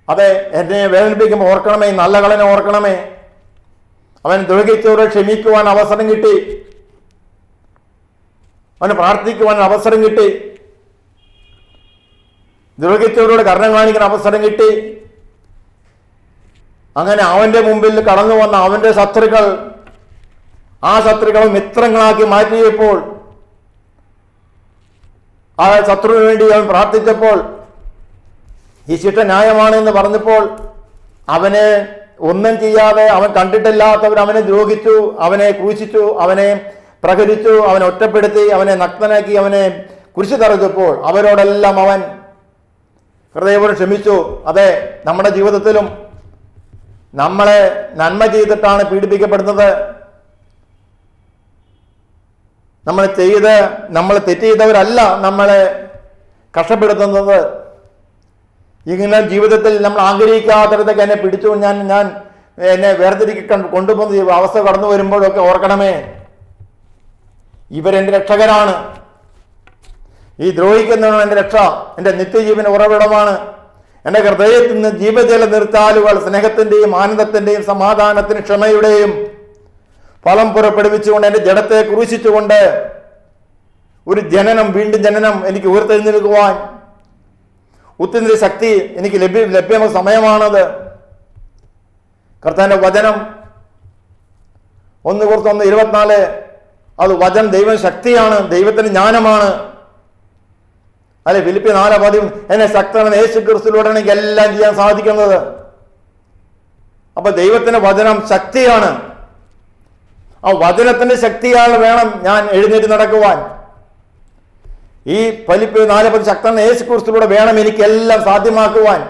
അതെ, എന്നെ വേദനിപ്പിക്കുമ്പോൾ ഓർക്കണമേ, നല്ല കളനെ ഓർക്കണമേ. അവൻ ദ്രോഹിച്ചവരെ ക്ഷമിക്കുവാൻ അവസരം കിട്ടി, അവന് പ്രാർത്ഥിക്കുവാൻ അവസരം കിട്ടി, ദ്രോഹിച്ചവരോട് കരുണ കാണിക്കാൻ അവസരം കിട്ടി. അങ്ങനെ അവന്റെ മുമ്പിൽ കടന്നു വന്ന അവന്റെ ശത്രുക്കൾ, ആ ശത്രുക്കളെ മിത്രങ്ങളാക്കി മാറ്റിയപ്പോൾ, ആ ശത്രുവിന് വേണ്ടി അവൻ പ്രാർത്ഥിച്ചപ്പോൾ, ഈ ശിക്ഷ ന്യായമാണെന്ന് പറഞ്ഞപ്പോൾ, അവനെ ഒന്നും ചെയ്യാതെ, അവൻ കണ്ടിട്ടില്ലാത്തവർ അവനെ ദ്രോഹിച്ചു, അവനെ ക്രൂശിച്ചു, അവനെ പ്രഹരിച്ചു, അവനെ ഒറ്റപ്പെടുത്തി, അവനെ നഗ്നനാക്കി, അവനെ കുരിശു തറച്ചപ്പോൾ അവരോടെല്ലാം അവൻ ഹൃദയപൂർവ്വം ക്ഷമിച്ചു. അതെ, നമ്മുടെ ജീവിതത്തിലും നമ്മളെ നന്മ ചെയ്തിട്ടാണ് പീഡിപ്പിക്കപ്പെടുന്നത്. നമ്മൾ തെറ്റ് ചെയ്തവരല്ല നമ്മളെ കഷ്ടപ്പെടുത്തുന്നത്. ഇങ്ങനെ ജീവിതത്തിൽ നമ്മൾ ആഗ്രഹിക്കാത്തടത്തൊക്കെ എന്നെ പിടിച്ചു ഞാൻ എന്നെ വേർതിരിക്കാൻ കൊണ്ടുപോകുന്ന അവസ്ഥ കടന്നു വരുമ്പോഴൊക്കെ ഓർക്കണമേ, ഇവരെൻ്റെ രക്ഷകരാണ്. ഈ ദ്രോഹിക്കുന്നവനാണ് എൻ്റെ രക്ഷ, എൻ്റെ നിത്യജീവന് ഉറവിടമാണ്. എൻ്റെ ഹൃദയത്തിൽ നിന്ന് ജീവജല നിർത്താലുകൾ സ്നേഹത്തിൻ്റെയും ആനന്ദത്തിൻ്റെയും സമാധാനത്തിനും ക്ഷമയുടെയും ഫലം പുറപ്പെടുവിച്ചുകൊണ്ട് എൻ്റെ ജഡത്തെ ക്രൂശിച്ചുകൊണ്ട് ഒരു ജനനം, വീണ്ടും ജനനം എനിക്ക് ഉയർത്തെഴുന്നേൽക്കുവാൻ ഉത്തിൻ്റെ ശക്തി എനിക്ക് ലഭ്യമായ സമയമാണത്. കർത്താവിൻ്റെ വചനം 1:1-24, അത് വചനം ദൈവ ശക്തിയാണ്, ദൈവത്തിന് ജ്ഞാനമാണ്. അല്ലെ, ഫിലിപ്പിയർ 4:10, എന്നെ ശക്തനാണ് യേശു ക്രിസ്തുവിലൂടെ എനിക്ക് എല്ലാം ചെയ്യാൻ സാധിക്കുന്നത്. അപ്പൊ ദൈവത്തിന്റെ വചനം ശക്തിയാണ്. ആ വചനത്തിന്റെ ശക്തിയാണ് വേണം ഞാൻ എഴുന്നേറ്റ് നടക്കുവാൻ. ഈ ഫിലിപ്പിയർ 4:10 ശക്തനാണ് യേശു ക്രിസ്തുവിലൂടെ വേണം എനിക്കെല്ലാം സാധ്യമാക്കുവാൻ.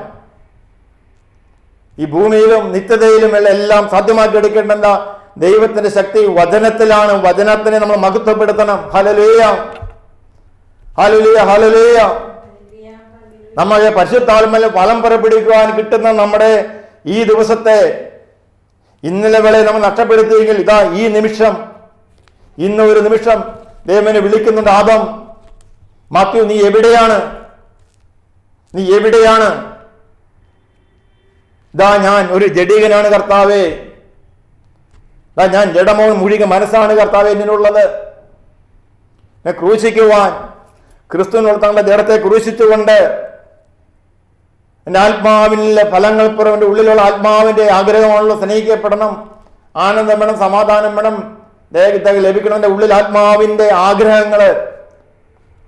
ഈ ഭൂമിയിലും നിത്യതയിലും എല്ലാം സാധ്യമാക്കി എടുക്കേണ്ട ദൈവത്തിന്റെ ശക്തി വചനത്തിലാണ്. വചനത്തിനെ നമ്മൾ മഹത്വപ്പെടുത്തണം. Hallelujah, hallelujah, hallelujah. നമ്മളെ പരിശുദ്ധാത്മാവിൽ ഫലം പുറപ്പെടുവിക്കുവാൻ കിട്ടുന്ന നമ്മുടെ ഈ ദിവസത്തെ, ഇന്നലെ വേളയെ നമ്മൾ നഷ്ടപ്പെടുത്തിയെങ്കിൽ ഇതാ ഈ നിമിഷം, ഇന്നൊരു നിമിഷം ദൈവനെ വിളിക്കുന്നുണ്ട്. ആദം, മാത്യു, നീ എവിടെയാണ്? നീ എവിടെയാണ്? ഇതാ ഞാൻ ഒരു ജഡികനാണ് കർത്താവേ, ഇതാ ഞാൻ ജഡമോ മുഴുക മനസ്സാണ് കർത്താവേ എന്നിനുള്ളത്. ക്രൂശിക്കുവാൻ ക്രിസ്തുവിനുള്ള തങ്ങളുടെ ജഡത്തെ ക്രൂശിച്ചുകൊണ്ട് എൻ്റെ ആത്മാവിലെ ഫലങ്ങൾ പുറം, എൻ്റെ ഉള്ളിലുള്ള ആത്മാവിൻ്റെ ആഗ്രഹമാണല്ലോ സ്നേഹിക്കപ്പെടണം, ആനന്ദം വേണം, സമാധാനം വേണം, ദേഹത്തേക്ക് ലഭിക്കണം. എൻ്റെ ഉള്ളിൽ ആത്മാവിൻ്റെ ആഗ്രഹങ്ങൾ,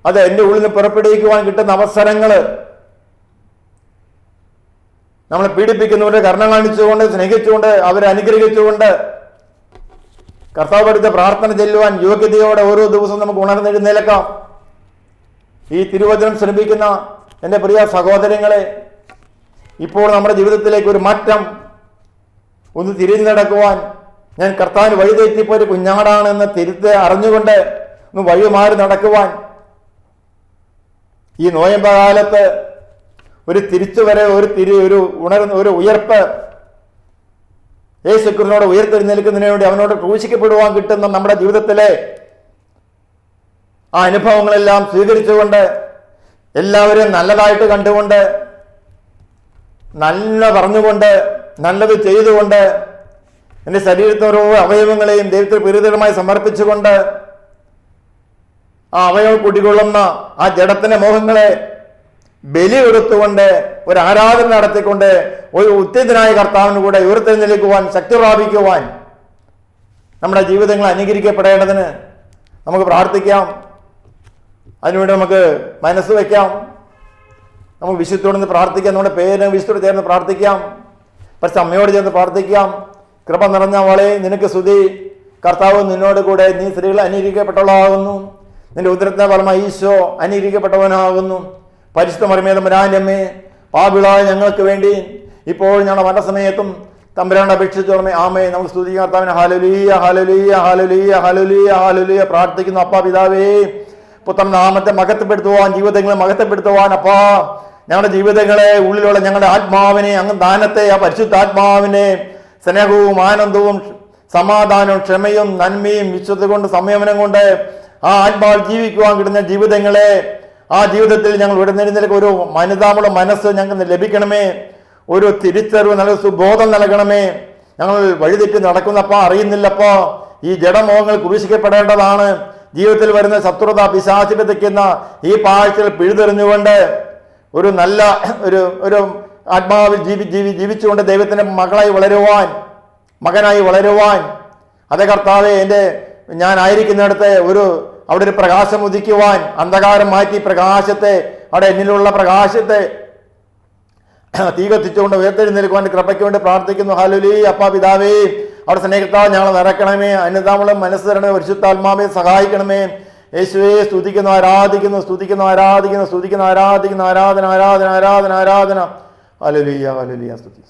അത് എൻ്റെ ഉള്ളിൽ നിന്ന് പുറപ്പെടുവിക്കുവാൻ കിട്ടുന്ന അവസരങ്ങൾ, നമ്മളെ പീഡിപ്പിക്കുന്നവരെ കരുണ കാണിച്ചുകൊണ്ട്, സ്നേഹിച്ചുകൊണ്ട്, അവരെ അനുഗ്രഹിച്ചുകൊണ്ട് കർത്താവ് പഠിച്ച പ്രാർത്ഥന ചെല്ലുവാൻ യോഗ്യതയോടെ ഓരോ ദിവസവും നമുക്ക് ഉണർന്നെഴുന്നേൽക്കാം. ഈ തിരുവചനം ശ്രമിക്കുന്ന എൻ്റെ പ്രിയ സഹോദരങ്ങളെ, ഇപ്പോൾ നമ്മുടെ ജീവിതത്തിലേക്ക് ഒരു മാറ്റം, ഒന്ന് തിരിഞ്ഞു നടക്കുവാൻ, ഞാൻ കർത്താവിന് വഴിതെറ്റിപ്പോ ഒരു കുഞ്ഞാടാണെന്ന് തിരുത്ത് അറിഞ്ഞുകൊണ്ട് ഒന്ന് വഴി മാറി നടക്കുവാൻ, ഈ നോയമ്പ കാലത്ത് ഒരു തിരിച്ചുവരെ, ഒരു ഉയർപ്പ്, യേശുക്രിസ്തുവിനോട് ഉയർത്തെഴുന്നേൽക്കുന്നതിന് വേണ്ടി അവനോട് ക്രൂശിക്കപ്പെടുവാൻ കിട്ടുന്ന നമ്മുടെ ജീവിതത്തിലെ ആ അനുഭവങ്ങളെല്ലാം സ്വീകരിച്ചുകൊണ്ട്, എല്ലാവരെയും നല്ലതായിട്ട് കണ്ടുകൊണ്ട്, നല്ല പറഞ്ഞുകൊണ്ട്, നല്ലത് ചെയ്തുകൊണ്ട്, എൻ്റെ ശരീരത്തെ ഓരോ അവയവങ്ങളെയും ദൈവത്തിന് പ്രീതികരമായി സമർപ്പിച്ചുകൊണ്ട്, ആ അവയവം കുടികൊള്ളുന്ന ആ ജഡത്തിന്റെ മോഹങ്ങളെ ബലി കൊടുത്തുകൊണ്ട്, ഒരു ആരാധന നടത്തിക്കൊണ്ട്, ഒരു ഉത്തേജനായ കർത്താവിന് കൂടെ ഉയർത്തെഴുന്നേൽക്കുവാൻ, ശക്തി പ്രാപിക്കുവാൻ, നമ്മുടെ ജീവിതങ്ങൾ അനുകരിക്കപ്പെടേണ്ടതിന് നമുക്ക് പ്രാർത്ഥിക്കാം. അതിനുവേണ്ടി നമുക്ക് മനസ്സ് വയ്ക്കാം. നമുക്ക് വിശുദ്ധോട് പ്രാർത്ഥിക്കാം. നമ്മുടെ പേര് വിശുദ്ധോട് ചേർന്ന് പ്രാർത്ഥിക്കാം. പക്ഷെ അമ്മയോട് ചേർന്ന് പ്രാർത്ഥിക്കാം. കൃപ നിറഞ്ഞവളെ, നിനക്ക് സ്തുതി, കർത്താവ് നിന്നോട് കൂടെ, നീ സ്ത്രീകൾ അനുഗ്രഹിക്കപ്പെട്ടവളാകുന്നു, നിന്റെ ഉദരത്തിന്റെ ഫലമായി ഈശോ അനുഗ്രഹിക്കപ്പെട്ടവനാകുന്നു. പരിശുദ്ധ മറിയമേ തമ്പുരാന്റെ അമ്മേ, പാപികളായ ഞങ്ങൾക്ക് വേണ്ടി ഇപ്പോൾ ഞങ്ങളുടെ മരണസമയത്തും തമ്പുരാനോട് അപേക്ഷിച്ചോളമേ. ആമേ. നമുക്ക് സ്തുതിക്കാം കർത്താവിനെ. Hallelujah, hallelujah, hallelujah, hallelujah, hallelujah. പ്രാർത്ഥിക്കുന്നു അപ്പാ പിതാവേ, പുത്രൻ നാമത്തെ മഹത്വപ്പെടുത്തുവാൻ, ജീവിതങ്ങളെ മഹത്വപ്പെടുത്തുവാൻ അപ്പാ, ഞങ്ങളുടെ ജീവിതങ്ങളെ, ഉള്ളിലുള്ള ഞങ്ങളുടെ ആത്മാവിനെ, അങ്ങ് ദാനത്തെ, ആ പരിശുദ്ധാത്മാവിനെ സ്നേഹവും ആനന്ദവും സമാധാനവും ക്ഷമയും നന്മയും വിശ്വത കൊണ്ട് സംയമനം കൊണ്ട് ആ ആത്മാവിൽ ജീവിക്കുവാൻ കിട്ടുന്ന ജീവിതങ്ങളെ, ആ ജീവിതത്തിൽ ഞങ്ങൾ ഉയർന്നെഴുന്നേൽക്ക് ഒരു മനുതാമുള്ള മനസ്സ് ഞങ്ങൾക്ക് ലഭിക്കണമേ. ഒരു തിരിച്ചറിവ്, നല്ല സുബോധം നൽകണമേ. ഞങ്ങൾ വഴിതെറ്റി നടക്കുന്നപ്പോ അറിയുന്നില്ലപ്പോ. ഈ ജഡമോഹങ്ങൾ ക്രൂശിക്കപ്പെടേണ്ടതാണ്. ജീവിതത്തിൽ വരുന്ന ശത്രുത, പിശാച് വിതയ്ക്കുന്ന ഈ പാഴ്ചകൾ പിഴുതെറിഞ്ഞുകൊണ്ട് ഒരു നല്ല ഒരു ആത്മാവിൽ ജീവിച്ചുകൊണ്ട് ദൈവത്തിന്റെ മകളായി വളരുവാൻ, മകനായി വളരുവാൻ, അതേ കർത്താവെ, ഞാൻ ആയിരിക്കുന്നിടത്ത് അവിടെ ഒരു പ്രകാശം ഉദിക്കുവാൻ, അന്ധകാരം മാറ്റി പ്രകാശത്തെ, അവിടെ എന്നിലുള്ള പ്രകാശത്തെ തീ കത്തിച്ചുകൊണ്ട് ഉയർത്തെഴുന്നേൽക്കുവാൻ കൃപയ്ക്ക് വേണ്ടി പ്രാർത്ഥിക്കുന്നു. ഹല്ലേലൂയ. അപ്പാ പിതാവേ, അവിടെ സ്നേഹത്താൽ ഞങ്ങൾ നിറയ്ക്കണമേ. അനുതാമുള്ള മനസ്സ് തരണമേ. പരിശുദ്ധാത്മാവെ സഹായിക്കണമേ. യേശുവേ സ്തുതിക്കുന്നു, ആരാധിക്കുന്നു, സ്തുതിക്കുന്നു, ആരാധിക്കുന്നു, സ്തുതിക്കുന്നു, ആരാധിക്കുന്നു. ആരാധന, ആരാധന, ആരാധന, ആരാധന. Hallelujah, hallelujah. സ്തുതി.